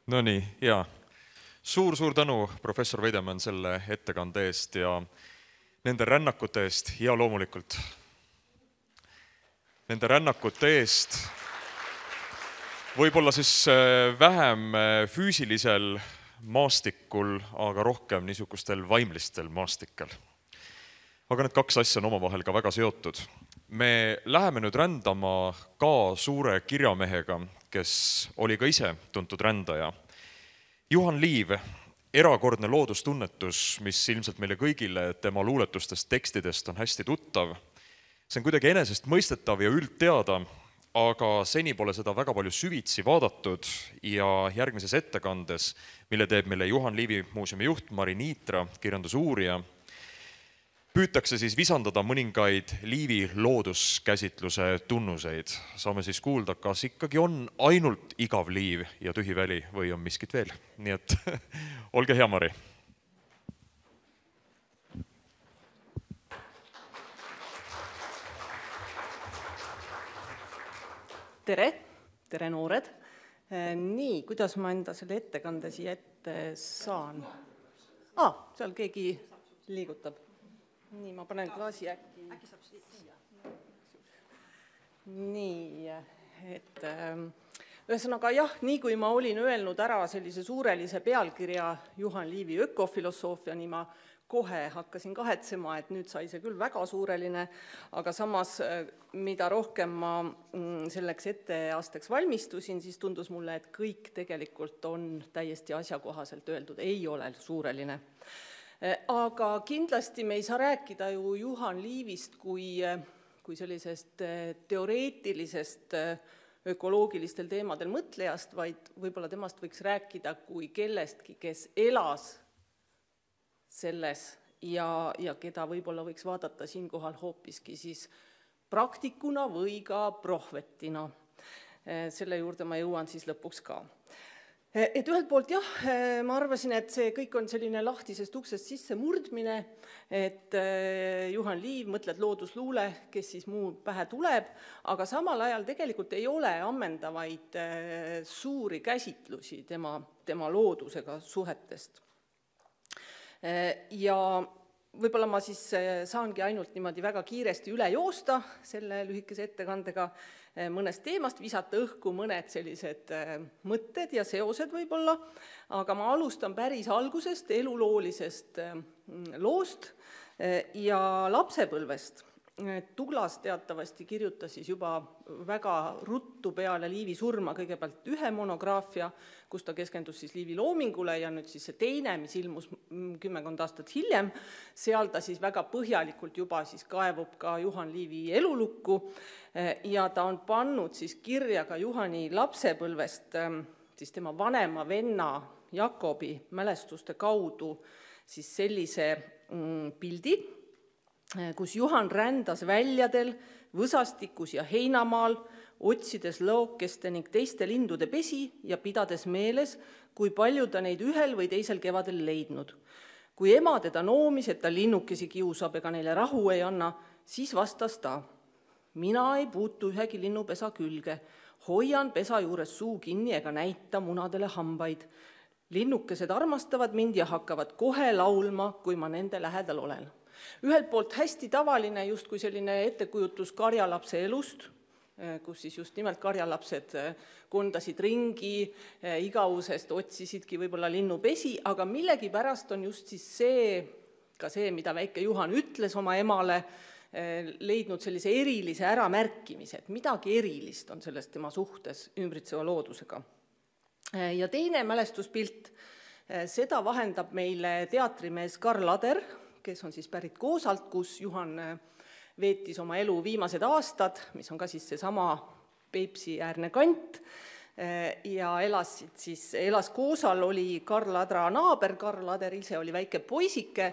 No nii, jaa. Suur tänu, professor Veidemann, selle ettekande eest ja nende rännakute eest ja loomulikult nende rännakute eest võib-olla siis vähem füüsilisel maastikul, aga rohkem niisugustel vaimlistel maastikel. Aga need 2 asja on omavahel ka väga seotud. Me läheme nüüd rändama ka suure kirjamehega, kes oli ka ise tuntud rändaja. Juhan Liiv, erakordne loodustunnetus, mis ilmselt meile kõigile tema luuletustest, tekstidest on hästi tuttav. See on kuidagi enesest mõistetav ja üldteada, aga seni pole seda väga palju süvitsi vaadatud ja järgmises ettekandes, mille teeb meile Juhan Liivi muuseumi juht Mari Niitra, kirjandusuurija, püütakse siis visandada mõningaid Liivi looduskäsitluse tunnuseid. Saame siis kuulda, kas ikkagi on ainult igav liiv ja tühi väli või on miskit veel. Nii et olge hea, Mari. Tere noored. Nii, kuidas ma enda selle ettekande siia ette saan? Seal keegi liigutab. Nii, ma panen klaasi äkki saab siia. Nii, et ühesõnaga jah, nii kui ma olin öelnud ära sellise suurelise pealkirja Juhan Liivi ökofilosoofia, nii ma kohe hakkasin kahetsema, et nüüd sai see küll väga suureline, aga samas, mida rohkem ma selleks etteasteks valmistusin, siis tundus mulle, et kõik tegelikult on täiesti asjakohaselt öeldud, ei ole suureline. Aga kindlasti me ei saa rääkida ju Juhan Liivist kui sellisest teoreetilisest ökoloogilistel teemadel mõtlejast, vaid võib-olla temast võiks rääkida kui kellestki, kes elas selles ja keda võib-olla võiks vaadata siinkohal hoopiski siis praktikuna või ka prohvetina. Selle juurde ma jõuan siis lõpuks ka. Et ühelt poolt jah, ma arvasin, et see kõik on selline lahtisest uksest sisse murdmine, et Juhan Liiv, mõtled loodusluule, kes siis muu pähe tuleb, aga samal ajal tegelikult ei ole ammendavaid suuri käsitlusi tema loodusega suhetest. Ja võib-olla ma siis saangi ainult niimoodi väga kiiresti üle joosta selle lühikese ettekandega mõnest teemast, visata õhku mõned sellised mõtted ja seosed võib-olla, aga ma alustan päris algusest, eluloolisest loost ja lapsepõlvest. Douglas teatavasti kirjutas siis juba väga ruttu peale Liivi surma kõigepealt ühe monograafia, kus ta keskendus siis Liivi loomingule ja nüüd siis see teine, mis ilmus 10 aastat hiljem, seal ta siis väga põhjalikult juba siis kaevub ka Juhan Liivi elulukku ja ta on pannud siis kirja ka Juhani lapsepõlvest siis tema vanema venna Jakobi mälestuste kaudu siis sellise pildi, kus Juhan rändas väljadel, võsastikus ja heinamaal, otsides lookeste ning teiste lindude pesi ja pidades meeles, kui palju ta neid ühel või teisel kevadel leidnud. Kui ema teda noomis, et ta linnukesi kiusab ega neile rahu ei anna, siis vastas ta, mina ei puutu ühegi linnupesa külge, hoian pesa juures suu kinni ega näita munadele hambaid. Linnukesed armastavad mind ja hakkavad kohe laulma, kui ma nende lähedal olen. Ühelt poolt hästi tavaline justkui selline ettekujutus karjalapse elust, kus siis just nimelt karjalapsed kondasid ringi, igavusest otsisidki võib-olla linnupesi, aga millegipärast on just siis see, mida väike Juhan ütles oma emale, leidnud sellise erilise äramärkimise, et midagi erilist on sellest tema suhtes ümbritseva loodusega. Ja teine mälestuspilt, seda vahendab meile teatrimees Karl Ader, kes on siis pärit Koosalt, kus Juhan veetis oma elu viimased aastad, mis on ka siis seesama Peipsi äärne kant, ja elas Koosal, oli Karl Adra naaber, Karl Ader ise oli väike poisike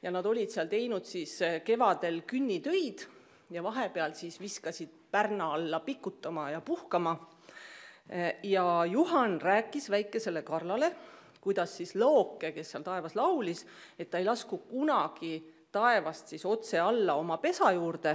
ja nad olid seal teinud siis kevadel künnitöid ja vahepeal siis viskasid pärna alla pikutama ja puhkama. Ja Juhan rääkis väikesele Karlale, kuidas siis looke, kes seal taevas laulis, et ta ei lasku kunagi taevast siis otse alla oma pesa juurde,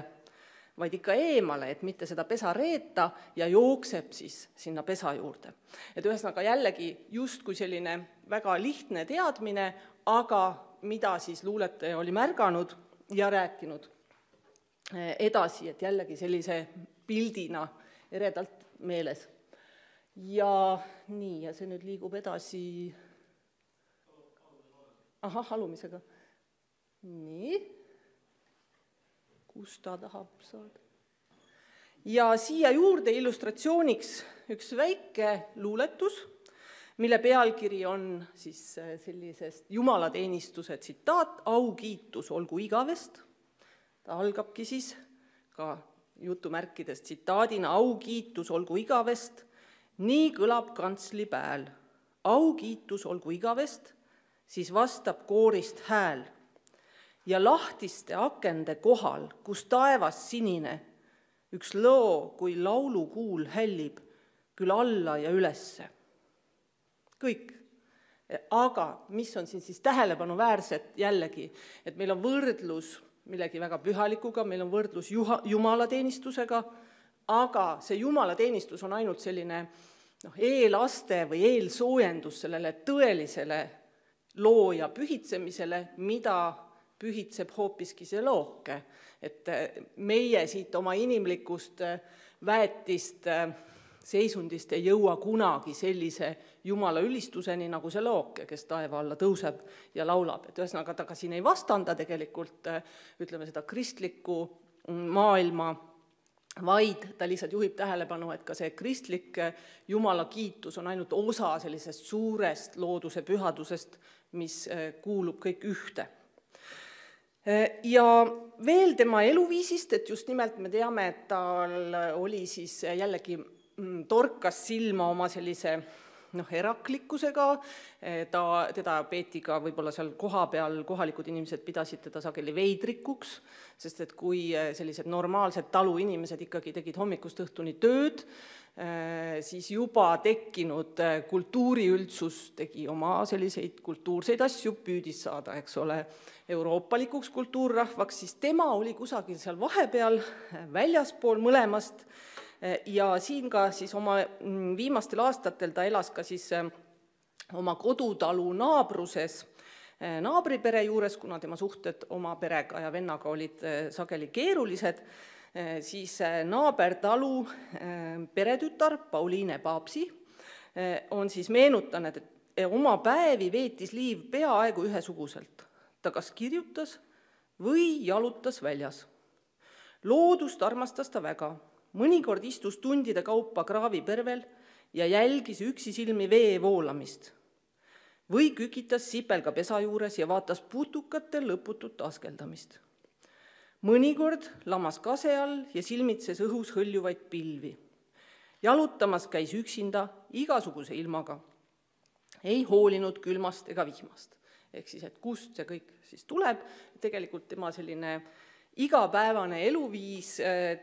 vaid ikka eemale, et mitte seda pesa reeta ja jookseb siis sinna pesa juurde. Et ühesõnaga jällegi justkui selline väga lihtne teadmine, aga mida siis luuletaja oli märganud ja rääkinud edasi, et jällegi sellise pildina eredalt meeles. Ja nii, ja see nüüd liigub edasi alumisega. Nii. Kus ta tahab saada? Ja siia juurde illustratsiooniks üks väike luuletus, mille pealkiri on siis sellisest jumalateenistuse tsitaat, aukiitus olgu igavest. Ta algabki siis ka jutumärkides tsitaadina, aukiitus olgu igavest, nii kõlab kantsli pääl. Aukiitus olgu igavest, siis vastab koorist hääl. Ja lahtiste akende kohal, kus taevas sinine, üks loo kui laulukuul hällib, küll alla ja ülesse. Kõik. Aga mis on siin siis tähelepanuväärset jällegi, et meil on võrdlus millegi väga pühalikuga, meil on võrdlus jumalateenistusega, aga see jumalateenistus on ainult selline eelaste või eelsoojendus sellele tõelisele looja pühitsemisele, mida pühitseb hoopiski see looke. Et meie siit oma inimlikust väetist seisundist ei jõua kunagi sellise Jumala ülistuseni nagu see looke, kes taeva alla tõuseb ja laulab. Et ühesõnaga ta ka siin ei vastanda tegelikult, ütleme seda kristliku maailma vaid ta lihtsalt juhib tähelepanu, et ka see kristlik Jumala kiitus on ainult osa sellisest suurest looduse pühadusest, mis kuulub kõik ühte. Ja veel tema eluviisist, et just nimelt me teame, et tal oli siis jällegi torkas silma oma sellise eraklikkusega, teda peeti ka võib-olla seal koha peal, kohalikud inimesed pidasid teda sageli veidrikuks, sest et kui sellised normaalsed taluinimesed ikkagi tegid hommikust õhtuni tööd, siis juba tekkinud kultuuriüldsus tegi oma selliseid kultuurseid asju, püüdis saada, eks ole, euroopalikuks kultuurrahvaks, siis tema oli kusagil seal vahepeal väljaspool mõlemast. Ja siin ka siis oma viimastel aastatel ta elas ka siis oma kodutalu naabruses naabripere juures, kuna tema suhted oma perega ja vennaga olid sageli keerulised, siis naabertalu peretütar Pauliine Paapsi on siis meenutanud, et oma päevi veetis Liiv peaaegu ühesuguselt. Ta kas kirjutas või jalutas väljas. Loodust armastas ta väga. Mõnikord istus tundide kaupa kraavipervel ja jälgis üksisilmi vee voolamist. Või kükitas sipelga pesa juures ja vaatas putukatel lõputut askeldamist. Mõnikord lamas kase all ja silmitses õhus hõljuvaid pilvi. Jalutamas käis üksinda igasuguse ilmaga. Ei hoolinud külmast ega vihmast. Ehk siis, et kust see kõik siis tuleb, tegelikult tema selline igapäevane eluviis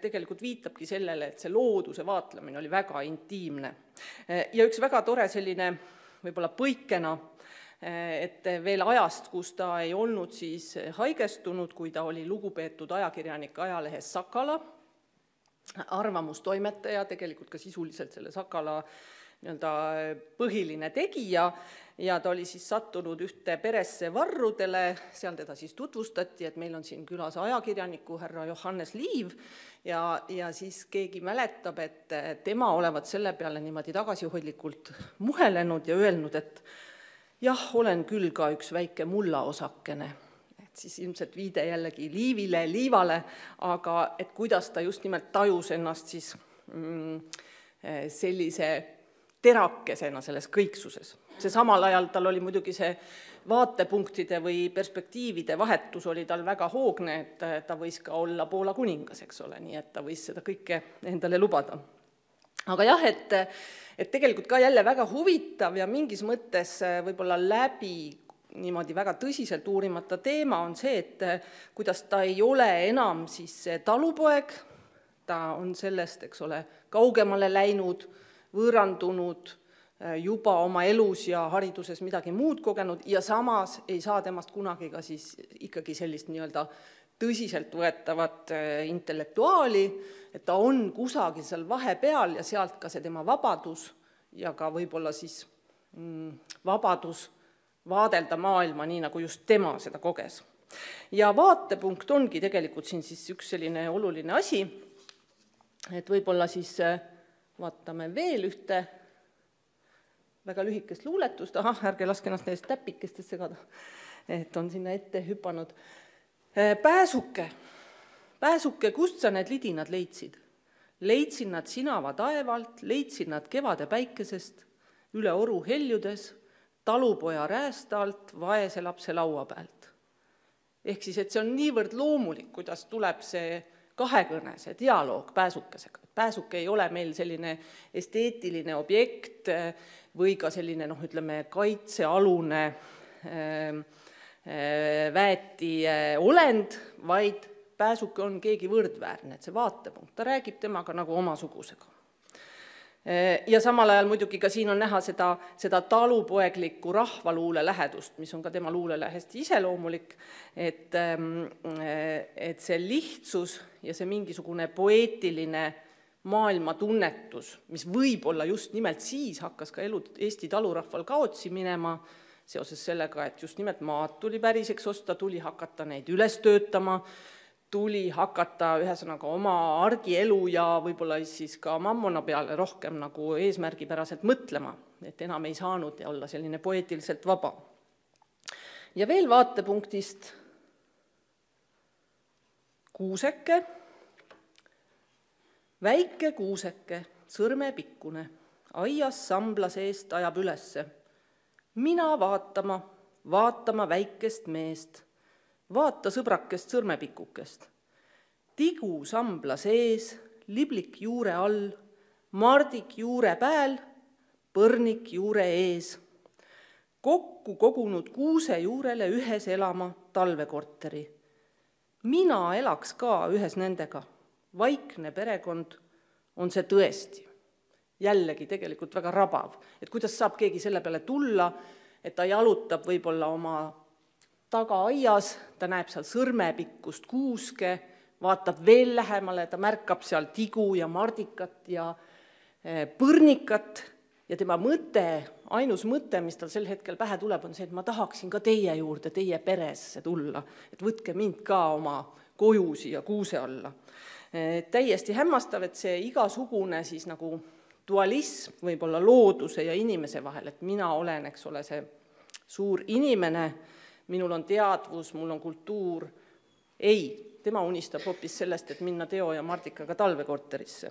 tegelikult viitabki sellele, et see looduse vaatlemine oli väga intiimne. Ja üks väga tore selline võib-olla põikena, et veel ajast, kus ta ei olnud siis haigestunud, kui ta oli lugupeetud ajakirjanik ajalehes Sakala, arvamustoimetaja, tegelikult ka sisuliselt selle Sakala põhiline tegija, ja ta oli siis sattunud ühte peresse varrudele, seal teda siis tutvustati, et meil on siin külas ajakirjaniku härra Johannes Liiv, ja siis keegi mäletab, et tema olevat selle peale niimoodi tagasihoidlikult muhelenud ja öelnud, et jah, olen küll ka üks väike mullaosakene. Et siis ilmselt viide jällegi Liivile, Liivale, aga et kuidas ta just nimelt tajus ennast siis sellise terakesena selles kõiksuses. See samal ajal tal oli muidugi see vaatepunktide või perspektiivide vahetus oli tal väga hoogne, et ta võis ka olla Poola kuningas, eks ole, nii et ta võis seda kõike endale lubada. Aga jah, et tegelikult ka jälle väga huvitav ja mingis mõttes võib-olla läbi niimoodi väga tõsiselt uurimata teema on see, et kuidas ta ei ole enam siis talupoeg, ta on sellest, eks ole, kaugemale läinud, võõrandunud, juba oma elus ja hariduses midagi muud kogenud ja samas ei saa temast kunagi ka siis ikkagi sellist nii-öelda tõsiselt võetavat intellektuaali, et ta on kusagil seal vahepeal ja sealt ka see tema vabadus ja ka võib-olla siis vabadus vaadelda maailma nii, nagu just tema seda koges. Ja vaatepunkt ongi tegelikult siin siis üks selline oluline asi, et võib-olla siis vaatame veel ühte väga lühikest luuletust, ärge laske ennast neist täpikestest segada, et on sinna ette hüpanud. Pääsuke, kust sa need lidinad leidsid? Leidsin nad sinava taevalt, leidsin nad kevade päikesest, üle oru heljudes, talupoja räästa alt, vaese lapse laua pealt. Ehk siis, et see on niivõrd loomulik, kuidas tuleb see kahekõne, see dialoog pääsukesega. Pääsuke ei ole meil selline esteetiline objekt või ka selline, ütleme, kaitsealune väeti olend, vaid pääsuke on keegi võrdväärne, et see vaatepunkt, ta räägib temaga nagu omasugusega. Ja samal ajal muidugi ka siin on näha seda talupoeglikku rahvaluule lähedust, mis on ka tema luulele hästi iseloomulik, et see lihtsus ja see mingisugune poeetiline maailmatunnetus, mis võib-olla just nimelt siis hakkas ka elu Eesti talurahval kaotsi minema, seoses sellega, et just nimelt maad tuli päriseks osta, tuli hakata neid üles töötama, tuli hakata ühesõnaga oma argielu ja võib-olla siis ka mammona peale rohkem nagu eesmärgipäraselt mõtlema, et enam ei saanud olla selline poeetiliselt vaba. Ja veel vaatepunktist Kuuseke. Väike kuuseke, sõrmepikkune, aias sambla seest ajab ülesse. Mina vaatama väikest meest, vaata sõbrakest sõrmepikukest. Tigu sambla sees, liblik juure all, mardik juure pääl, põrnik juure ees. Kokku kogunud kuuse juurele ühes elama talvekorteri. Mina elaks ka ühes nendega. Vaikne perekond on see tõesti. Jällegi tegelikult väga rabav, et kuidas saab keegi selle peale tulla, et ta jalutab võib-olla oma tagaaias, ta näeb seal sõrmepikkust kuuske, vaatab veel lähemale, ta märkab seal tigu ja mardikat ja põrnikat ja tema mõte, ainus mõte, mis tal sel hetkel pähe tuleb, on see, et ma tahaksin ka teie juurde, teie peresse tulla, et võtke mind ka oma koju siia kuuse alla. Täiesti hämmastav, et see igasugune siis nagu dualism võib-olla looduse ja inimese vahel, et mina olen, eks ole, see suur inimene, minul on teadvus, mul on kultuur. Ei, tema unistab hoopis sellest, et minna Teo ja Mardikaga talvekorterisse.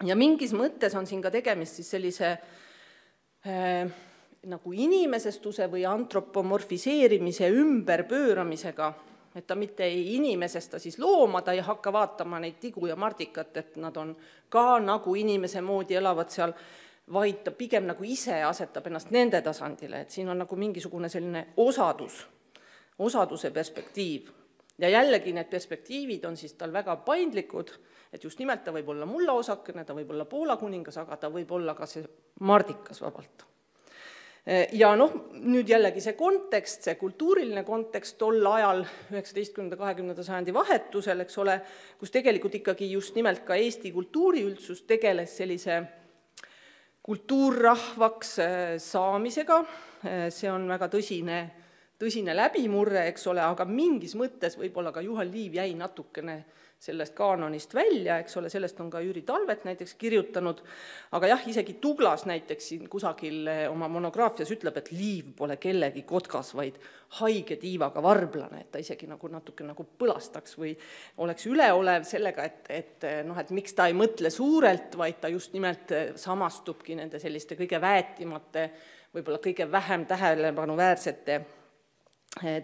Ja mingis mõttes on siin ka tegemist siis sellise nagu inimesestuse või antropomorfiseerimise ümberpööramisega, et ta mitte ei inimesesta siis looma, ta ei hakka vaatama neid tigu ja mardikat, et nad on ka nagu inimese moodi elavad seal, vaid ta pigem nagu ise asetab ennast nende tasandile, et siin on nagu mingisugune selline osaduse perspektiiv. Ja jällegi need perspektiivid on siis tal väga paindlikud, et just nimelt ta võib olla mulla osakene, ta võib olla Poola kuningas, aga ta võib olla ka see mardikas vabalt. Ja nüüd jällegi see kontekst, see kultuuriline kontekst tol ajal 19.–20. sajandi vahetusel, eks ole, kus tegelikult ikkagi just nimelt ka Eesti kultuuriüldsus tegeles sellise kultuurrahvaks saamisega, see on väga tõsine läbimurre, eks ole, aga mingis mõttes võib-olla ka Juhan Liiv jäi natukene sellest kaanonist välja, eks ole, sellest on ka Jüri Talvet näiteks kirjutanud, aga jah, isegi Douglas näiteks siin kusagil oma monograafias ütleb, et Liiv pole kellegi kotkas, vaid haige tiivaga varblane, et ta isegi natuke põlastaks või oleks üleolev sellega, et miks ta ei mõtle suurelt, vaid ta just nimelt samastubki nende selliste kõige väetimate, võib-olla kõige vähem tähelepanuväärsete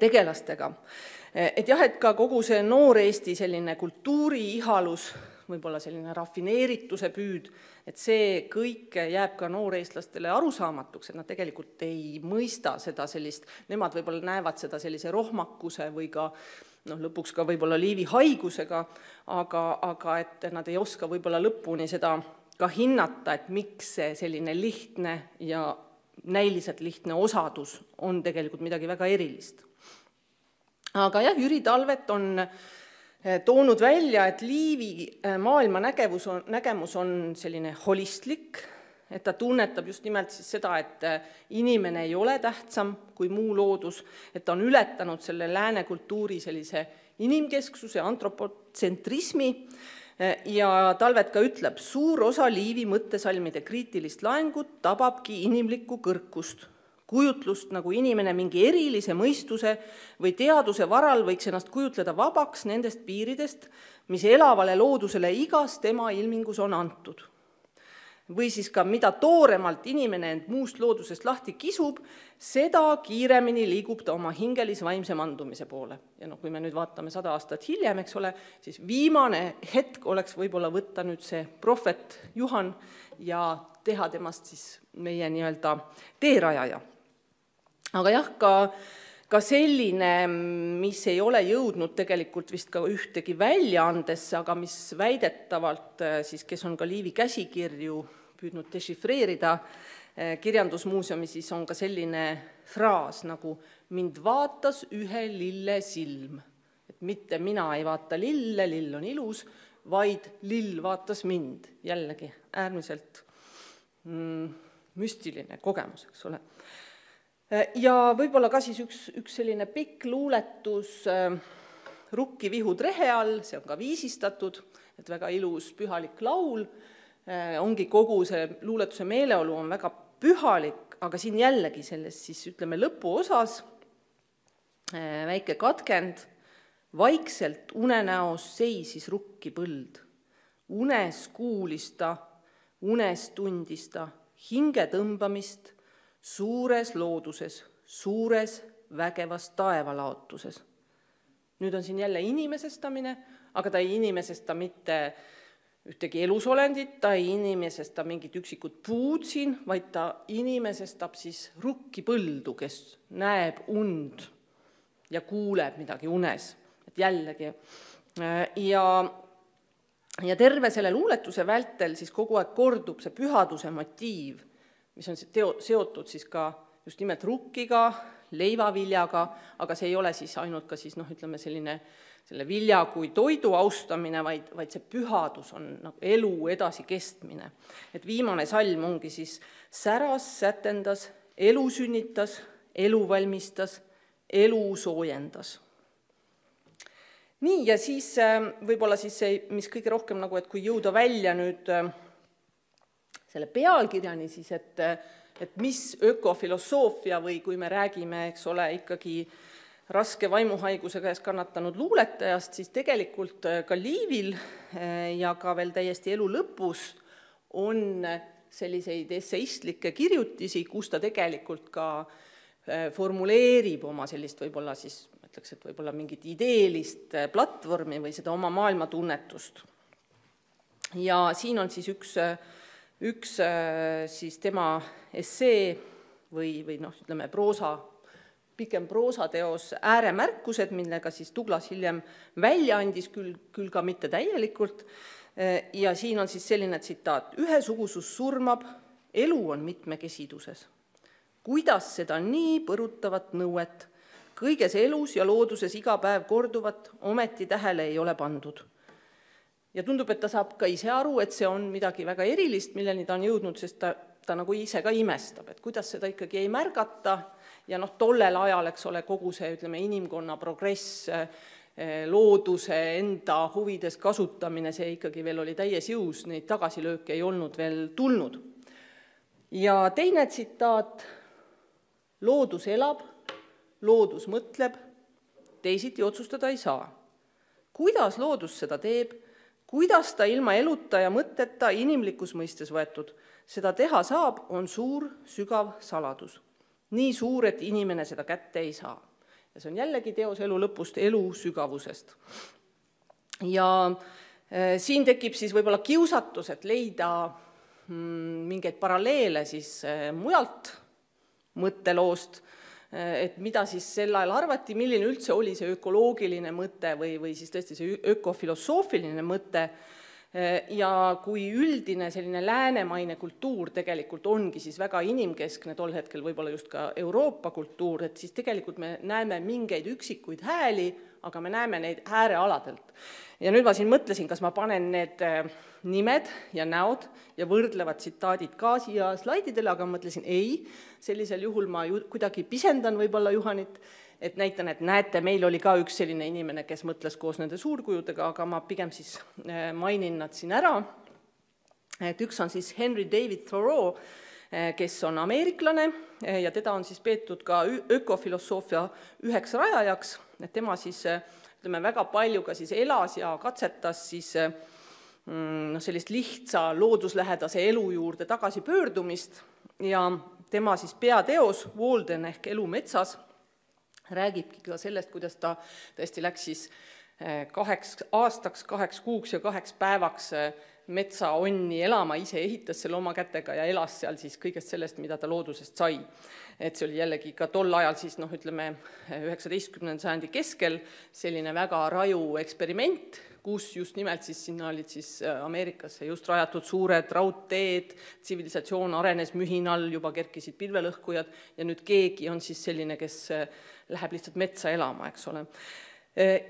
tegelastega. Et jah, et ka kogu see noor Eesti selline kultuuriihalus, võib-olla selline rafineerituse püüd, et see kõik jääb ka nooreestlastele arusaamatuks, et nad tegelikult ei mõista seda sellist, nemad võib-olla näevad seda sellise rohmakuse või ka lõpuks ka võib-olla Liivi haigusega, aga et nad ei oska võib-olla lõpuni seda ka hinnata, et miks see selline lihtne ja näiliselt lihtne osadus on tegelikult midagi väga erilist. Aga jah, Jüri Talvet on toonud välja, et Liivi maailma nägemus on selline holistlik, et ta tunnetab just nimelt siis seda, et inimene ei ole tähtsam kui muu loodus, et ta on ületanud selle lääne kultuuri sellise inimkesksuse, antropotsentrismi ja Talvet ka ütleb, suur osa Liivi mõttesalmide kriitilist laengut tababki inimlikku kõrkust, kujutlust nagu inimene mingi erilise mõistuse või teaduse varal võiks ennast kujutleda vabaks nendest piiridest, mis elavale loodusele igas tema ilmingus on antud. Või siis ka mida tooremalt inimene end muust loodusest lahti kisub, seda kiiremini liigub ta oma hingelis vaimse mandumise poole. Ja kui me nüüd vaatame 100 aastat hiljem, eks ole, siis viimane hetk oleks võib-olla võtta nüüd see prohvet Juhan ja teha temast siis meie nii-öelda teerajaja. Aga jah, ka selline, mis ei ole jõudnud tegelikult vist ka ühtegi väljaandesse, aga mis väidetavalt, siis, kes on ka Liivi käsikirju püüdnud dešifreerida kirjandusmuuseumi, siis on ka selline fraas nagu mind vaatas ühe lille silm. Et mitte mina ei vaata lille, lill on ilus, vaid lill vaatas mind. Jällegi äärmiselt müstiline kogemus, eks ole. Ja võib-olla ka siis üks selline pikk luuletus Rukkivihu trehe all, see on ka viisistatud, et väga ilus pühalik laul, ongi kogu see luuletuse meeleolu on väga pühalik, aga siin jällegi selles siis ütleme lõpuosas väike katkend, vaikselt unenäos seisis rukki põld. unes kuulis ta, unes tundis ta hinge tõmbamist suures looduses, suures vägevas taevalaotuses. Nüüd on siin jälle inimesestamine, aga ta ei inimesesta mitte ühtegi elusolendit, ta ei inimesesta mingit üksikut puud siin, vaid ta inimesestab siis rukki põldu, kes näeb und ja kuuleb midagi unes. Et jällegi. Ja terve selle luuletuse vältel siis kogu aeg kordub see pühaduse motiiv, mis on seotud siis ka just nimelt rukkiga, leivaviljaga, aga see ei ole siis ainult ka siis, ütleme selle vilja kui toidu austamine, vaid see pühadus on nagu elu edasi kestmine. Et viimane salm ongi siis säras, sätendas, elu sünnitas, elu valmistas, elu soojendas. Nii, ja siis võib-olla siis see, mis kõige rohkem nagu, et kui jõuda välja nüüd selle pealkirjani siis, et mis ökofilosoofia või kui me räägime, eks ole, ikkagi raske vaimuhaiguse käes kannatanud luuletajast, siis tegelikult ka Liivil ja ka veel täiesti elu lõpus on selliseid esseistlikke kirjutisi, kus ta tegelikult ka formuleerib oma sellist võib-olla siis, ütleks, et võib-olla mingit ideelist platvormi või seda oma maailmatunnetust. Ja siin on siis üks siis tema essee või ütleme pikem proosateos Ääremärkused, millega siis Douglas hiljem välja andis, küll ka mitte täielikult. Ja siin on siis selline tsitaat. Ühesugusus surmab, elu on mitmekesiduses. Kuidas seda nii põrutavat nõuet kõiges elus ja looduses iga päev korduvat ometi tähele ei ole pandud. Ja tundub, et ta saab ka ise aru, et see on midagi väga erilist, milleni ta on jõudnud, sest ta nagu ise ka imestab, et kuidas seda ikkagi ei märgata ja tollel ajal, eks ole, kogu see, ütleme, inimkonna progress, looduse enda huvides kasutamine, see ikkagi veel oli täies jõus, neid tagasilööke ei olnud veel tulnud. Ja teine tsitaat, loodus elab, loodus mõtleb, teisiti otsustada ei saa. Kuidas loodus seda teeb? Kuidas ta ilma eluta ja mõtteta inimlikus mõistes võetud? Seda teha saab, on suur, sügav saladus. Nii suur, et inimene seda kätte ei saa. Ja see on jällegi teos elu lõpust, elu sügavusest. Ja siin tekib siis võib-olla kiusatus, et leida mingeid paralleele siis mujalt mõtteloost, et mida siis sel ajal arvati, milline üldse oli see ökoloogiline mõte või siis tõesti see ökofilosoofiline mõte. Ja kui üldine selline läänemaine kultuur tegelikult ongi siis väga inimkeskne, tol hetkel võib-olla just ka Euroopa kultuur, et siis tegelikult me näeme mingeid üksikuid hääli, aga me näeme neid äärealadelt. Ja nüüd ma siin mõtlesin, kas ma panen need nimed ja näod ja võrdlevad tsitaadid ka siia slaididele, aga mõtlesin ei, sellisel juhul ma kuidagi pisendan võib-olla Juhanit, et näitan, et näete, meil oli ka üks selline inimene, kes mõtles koos nende suurkujudega, aga ma pigem siis mainin nad siin ära. Et üks on siis Henry David Thoreau, kes on ameeriklane ja teda on siis peetud ka ökofilosoofia üheks rajajaks, et tema siis ütleme, väga palju ka siis elas ja katsetas siis sellist lihtsa looduslähedase elu juurde tagasi pöördumist ja tema siis peateos Walden ehk Elu metsas räägibki ka sellest, kuidas ta tõesti läks siis 2 aastaks, 2 kuuks ja 2 päevaks metsaonni elama, ise ehitas selle oma kätega ja elas seal siis kõigest sellest, mida ta loodusest sai. Et see oli jällegi ka tol ajal siis, ütleme, 19. sajandi keskel selline väga raju eksperiment, kus just nimelt siis sinna olid siis Ameerikasse just rajatud suured raudteed, tsivilisatsioon arenes mühinal, juba kerkisid pilvelõhkujad ja nüüd keegi on siis selline, kes läheb lihtsalt metsa elama, eks ole.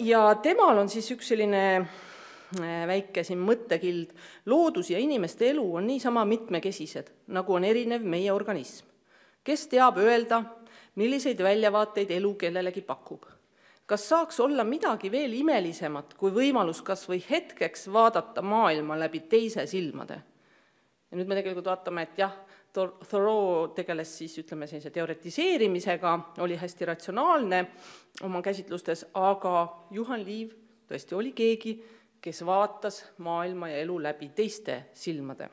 Ja temal on siis üks selline väike siin mõttekild. Loodus ja inimeste elu on niisama mitmekesised, nagu on erinev meie organism. Kes teab öelda, milliseid väljavaateid elu kellelegi pakub? Kas saaks olla midagi veel imelisemat, kui võimalus kas või hetkeks vaadata maailma läbi teise silmade? Ja nüüd me tegelikult vaatame, et jah, Thoreau tegeles siis, ütleme, sellise teoretiseerimisega, oli hästi ratsionaalne oma käsitlustes, aga Juhan Liiv tõesti oli keegi, kes vaatas maailma ja elu läbi teiste silmade.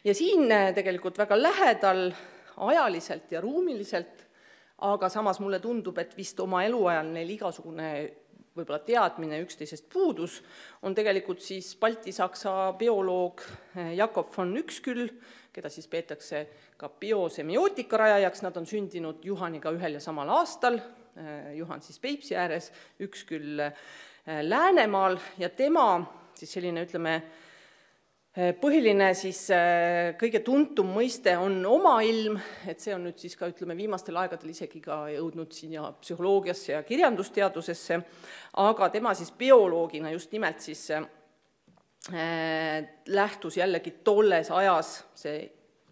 Ja siin tegelikult väga lähedal ajaliselt ja ruumiliselt, aga samas mulle tundub, et vist oma eluajal neil igasugune võib-olla teadmine üksteisest puudus, on tegelikult siis baltisaksa bioloog Jakob von Uexküll, keda siis peetakse ka biosemiootika rajajaks, nad on sündinud Juhaniga ühel ja samal aastal, Juhan siis Peipsi ääres, Uexküll Läänemaal ja tema siis selline, ütleme, põhiline siis kõige tuntum mõiste on omailm, et see on nüüd siis ka, ütleme, viimastel aegadel isegi ka jõudnud siia psühholoogiasse ja kirjandusteadusesse, aga tema siis bioloogina just nimelt siis lähtus jällegi tolles ajas, see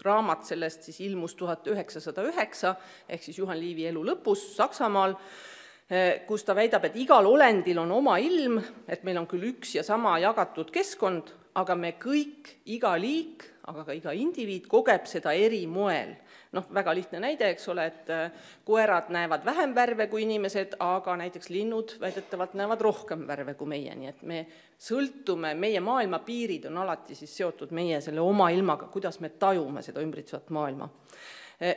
raamat sellest siis ilmus 1909, ehk siis Juhan Liivi elu lõpus Saksamaal, kus ta väidab, et igal olendil on oma ilm, et meil on küll üks ja sama jagatud keskkond, aga me kõik, iga liik, aga ka iga indiviid kogeb seda eri moel. Noh, väga lihtne näide, eks ole, et koerad näevad vähem värve kui inimesed, aga näiteks linnud väidetavalt näevad rohkem värve kui meie, nii et me sõltume, meie maailma piirid on alati siis seotud meie selle oma ilmaga, kuidas me tajume seda ümbritsevat maailma.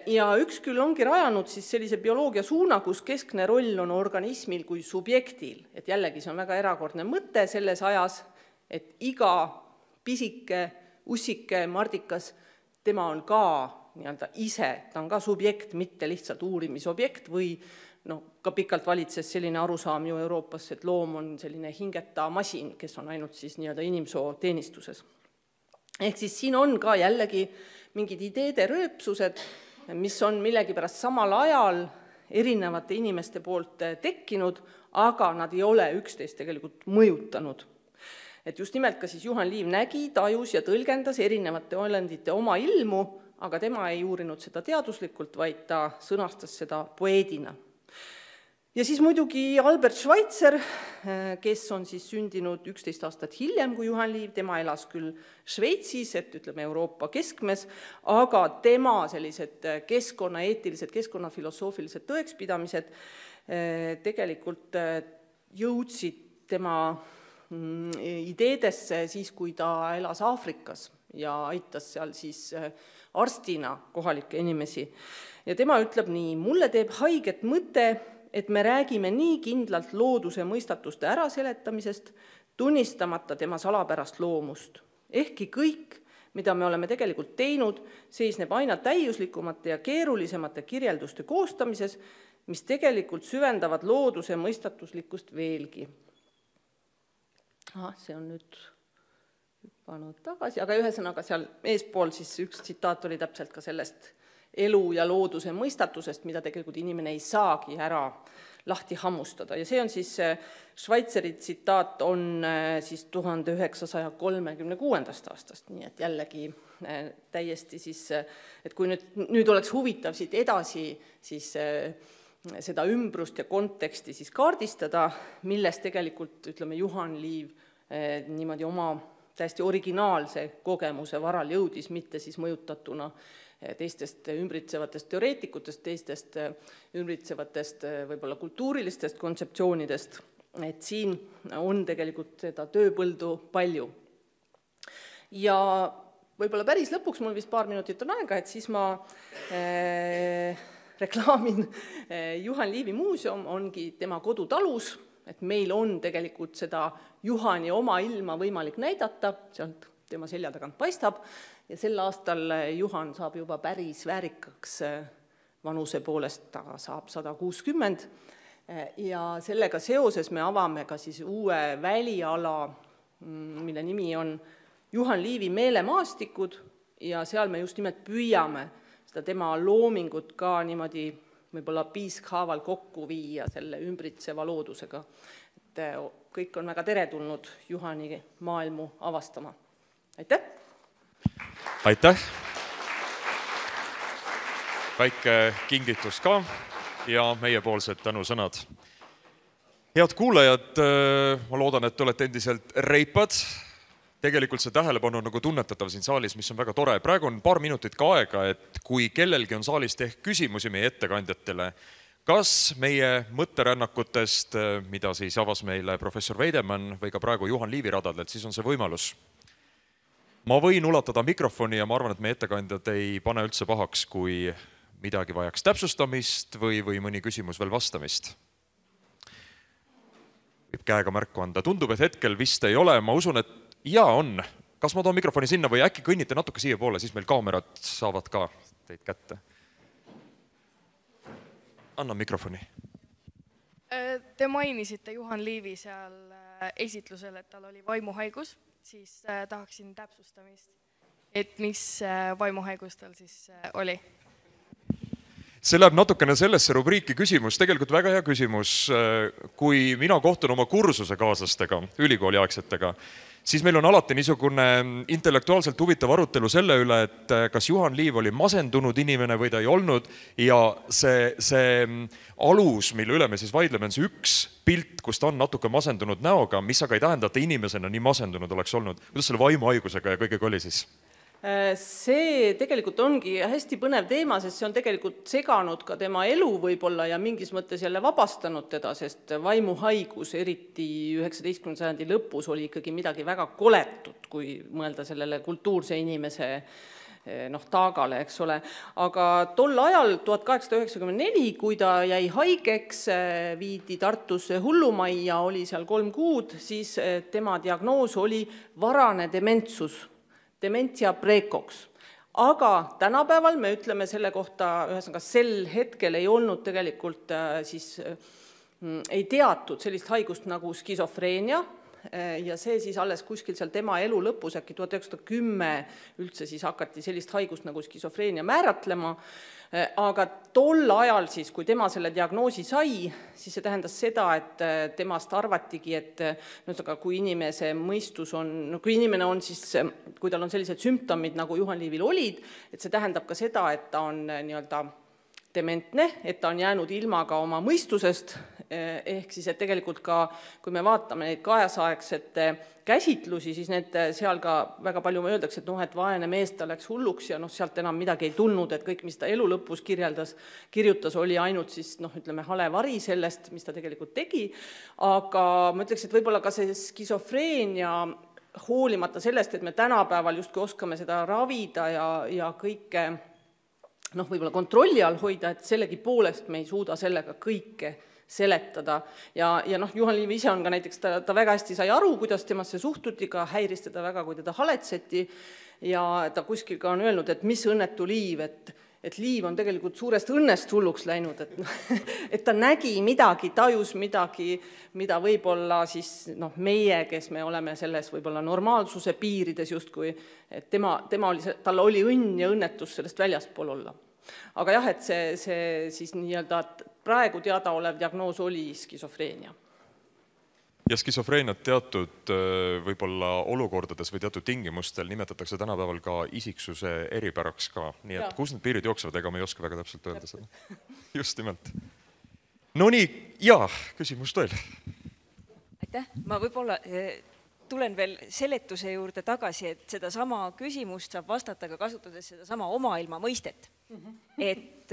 Ja Uexküll ongi rajanud siis sellise bioloogia suuna, kus keskne roll on organismil kui subjektil, et jällegi see on väga erakordne mõte selles ajas, et iga pisike, ussike, mardikas, tema on ka nii-öelda ise, ta on ka subjekt, mitte lihtsalt uurimisobjekt või ka pikalt valitses selline arusaam ju Euroopas, et loom on selline hingeta masin, kes on ainult siis nii-öelda inimsoo teenistuses. Ehk siis siin on ka jällegi mingid ideede rööpsused, mis on millegipärast samal ajal erinevate inimeste poolt tekkinud, aga nad ei ole üksteist tegelikult mõjutanud. Et just nimelt ka siis Juhan Liiv nägi, tajus ja tõlgendas erinevate olendite oma ilmu, aga tema ei uurinud seda teaduslikult, vaid ta sõnastas seda poeedina. Ja siis muidugi Albert Schweitzer, kes on siis sündinud 11 aastat hiljem kui Juhan Liiv, tema elas küll Šveitsis, et ütleme Euroopa keskmes, aga tema sellised keskkonnaeetilised, keskkonnafilosoofilised tõekspidamised tegelikult jõudsid tema ideedesse siis, kui ta elas Aafrikas ja aitas seal siis arstina kohalikke inimesi. Ja tema ütleb nii, mulle teeb haiget mõte, et me räägime nii kindlalt looduse mõistatuste äraseletamisest, tunnistamata tema salapärast loomust. Ehkki kõik, mida me oleme tegelikult teinud, seisneb aina täiuslikumate ja keerulisemate kirjelduste koostamises, mis tegelikult süvendavad looduse mõistatuslikkust veelgi. See on nüüd hüpanud tagasi, aga ühesõnaga seal eespool siis üks tsitaat oli täpselt ka sellest elu ja looduse mõistatusest, mida tegelikult inimene ei saagi ära lahti hammustada. Ja see on siis, Schweitzeri tsitaat on siis 1936. aastast, nii et jällegi täiesti siis, et kui nüüd oleks huvitav siit edasi siis seda ümbrust ja konteksti siis kaardistada, milles tegelikult, ütleme, Juhan Liiv niimoodi oma täiesti originaalse kogemuse varal jõudis, mitte siis mõjutatuna teistest ümbritsevatest teoreetikutest, teistest ümbritsevatest võib-olla kultuurilistest kontseptsioonidest, et siin on tegelikult seda tööpõldu palju. Ja võib-olla päris lõpuks, mul vist paar minutit on aega, et siis ma reklaamin Juhan Liivi muuseum, ongi tema kodutalus, et meil on tegelikult seda Juhani oma ilma võimalik näidata, sealt tema selja tagant paistab, ja sel aastal Juhan saab juba päris väärikaks vanuse poolest, ta saab 160, ja sellega seoses me avame ka siis uue väliala, mille nimi on Juhan Liivi meelemaastikud, ja seal me just nimelt püüame seda tema loomingut ka niimoodi võib-olla piiskhaaval kokku viia selle ümbritseva loodusega. Et kõik on väga teretulnud Juhani maailmu avastama. Aitäh! Aitäh! Väike kingitus ka ja meiepoolsed tänusõnad. Head kuulajad, ma loodan, et te olete endiselt reipad. Tegelikult see tähelepanu on nagu tunnetatav siin saalis, mis on väga tore. Praegu on paar minutit ka aega, et kui kellelgi on saalist ehk küsimusi meie ettekandjatele, Kas meie mõtterännakutest, mida siis avas meile professor Veidemann või ka praegu Juhan Liivi radadelt, siis on see võimalus. Ma võin ulatada mikrofoni ja ma arvan, et meie ettekandjad ei pane üldse pahaks, kui midagi vajaks täpsustamist või mõni küsimus veel vastamist. Võib käega märku anda. Tundub, et hetkel vist ei ole. Ma usun, et jaa on. Kas ma toon mikrofoni sinna või äkki kõnnite natuke siia poole, siis meil kaamerad saavad ka teid kätte. Anna mikrofoni. Te mainisite Juhan Liivi seal esitlusel, et tal oli vaimuhaigus, siis tahaksin täpsustamist, et mis vaimuhaigus tal siis oli? See läheb natukene sellesse rubriiki küsimus, tegelikult väga hea küsimus. Kui mina kohtun oma kursuse kaaslastega, ülikooliaegsetega, siis meil on alati niisugune intellektuaalselt huvitav arutelu selle üle, et kas Juhan Liiv oli masendunud inimene või ta ei olnud ja see alus, mille üle me siis vaidleme, on see üks pilt, kus ta on natuke masendunud näoga, mis aga ei tähenda, et ta inimesena nii masendunud oleks olnud. Kuidas selle vaimuhaigusega ja kõigega oli siis? See tegelikult ongi hästi põnev teema, sest see on tegelikult seganud ka tema elu võib-olla ja mingis mõttes jälle vabastanud teda, sest vaimuhaigus, eriti 19. sajandi lõpus, oli ikkagi midagi väga koletut, kui mõelda sellele kultuurse inimese taagale, eks ole. Aga tol ajal, 1894, kui ta jäi haigeks, viidi Tartusse hullumajja, oli seal 3 kuud, siis tema diagnoos oli varane dementsus, dementia precox. Aga tänapäeval me ütleme selle kohta, ühesõnaga sel hetkel ei olnud tegelikult ei teatud sellist haigust nagu skisofreenia ja see siis alles kuskil seal tema elu lõpus, äkki 1910 üldse siis hakati sellist haigust nagu skisofreenia määratlema, aga tol ajal siis, kui tema selle diagnoosi sai, siis see tähendas seda, et temast arvatigi, et kui inimese mõistus on, kui inimene on siis, kui tal on sellised sümptomid, nagu Juhan Liivil olid, et see tähendab ka seda, et ta on nii-öelda dementne, et ta on jäänud ilma ka oma mõistusest, ehk siis, et tegelikult ka, kui me vaatame neid kaasaegsete käsitlusi, siis need seal ka väga palju öeldakse, et vaene mees ta läks hulluks ja sealt enam midagi ei tulnud, et kõik, mis ta elu lõpus kirjutas, oli ainult siis, ütleme, hale vari sellest, mis ta tegelikult tegi, aga ma ütleks, et võib-olla ka see skisofreenia, hoolimata sellest, et me tänapäeval justkui oskame seda ravida ja kõike võib-olla kontrolli all hoida, et sellegi poolest me ei suuda sellega kõike seletada ja Juhan Liiv ise on ka näiteks, ta väga hästi sai aru, kuidas temasse suhtuti, ka häiris teda väga, kui teda haletseti ja ta kuskil ka on öelnud, et mis õnnetu Liiv, et Liiv on tegelikult suurest õnnest hulluks läinud, et ta nägi midagi, tajus midagi, mida võib-olla siis meie, kes me oleme selles võib-olla normaalsuse piirides justkui, et tal oli õnn ja õnnetus sellest väljaspool olla. Aga jah, et see siis nii-öelda praegu teadaolev diagnoos oli skisofreenia. Ja skisofreeniat teatud võib-olla olukordades või teatud tingimustel nimetatakse tänapäeval ka isiksuse eripäraks ka. Nii et kus need piirid jooksevad, ega me ei oska väga täpselt öelda seda. Just nimelt. No nii, jaa, küsimus toil. Aitäh, ma võib-olla tulen veel seletuse juurde tagasi, et seda sama küsimust saab vastata ka kasutades seda sama omailma mõistet. Et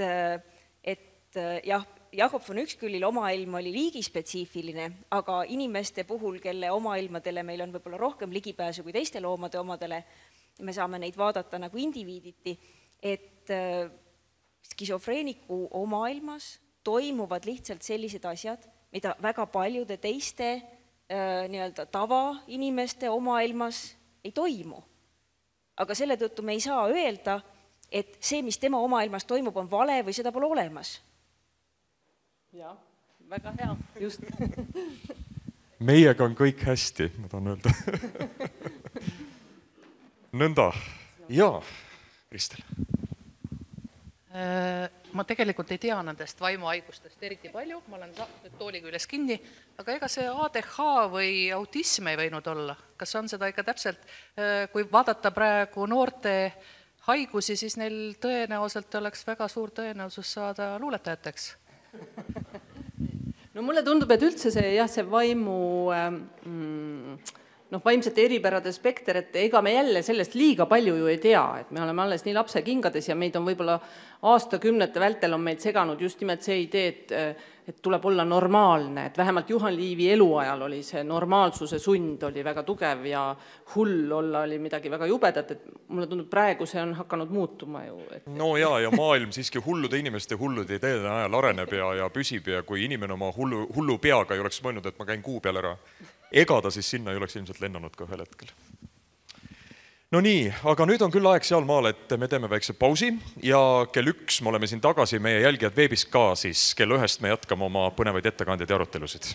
jah, Jakob von Uexküllil omailm oli liigispetsiifiline, aga inimeste puhul, kelle omailmadele meil on võib-olla rohkem ligipääsu kui teiste loomade omadele, me saame neid vaadata nagu indiviiditi, et skisofreeniku omailmas toimuvad lihtsalt sellised asjad, mida väga paljude teiste nii-öelda tavainimeste omailmas ei toimu. Aga selle tõttu me ei saa öelda, et see, mis tema omailmas toimub, on vale või seda pole olemas. Jah, väga hea, just. Meiega on kõik hästi, ma tahan öelda. Nõnda. Jaa, Kristel. Ma tegelikult ei tea nendest vaimuhaigustest eriti palju, ma olen tooli küljes kinni, aga ega see ADH või autism ei võinud olla. Kas on seda ikka täpselt, kui vaadata praegu noorte haigusi, siis neil tõenäoliselt oleks väga suur tõenäosus saada luuletajateks? No mulle tundub, et üldse see vaimu vaimsete eripärade spekter, et ega me jälle sellest liiga palju ju ei tea, et me oleme alles nii lapsekingades ja meid on võib-olla aastakümnete vältel on meid seganud just nimelt see idee, et tuleb olla normaalne, et vähemalt Juhan Liivi eluajal oli see normaalsuse sund oli väga tugev ja hull olla oli midagi väga jubedat, et mulle tundub praegu see on hakanud muutuma ju. No ja maailm siiski hullude inimeste hullude ideede ajal areneb ja püsib ja kui inimene oma hullu peaga ei oleks mõelnud, et ma käin kuu peal ära, ega ta siis sinna ei oleks ilmselt lennanud ka ühel hetkel. No nii, aga nüüd on küll aeg sealmaal, et me teeme väikse pausi ja kell 1 me oleme siin tagasi, meie jälgijad veebis ka, siis kell 1 me jätkame oma põnevaid ettekandjaid ja arutelusid.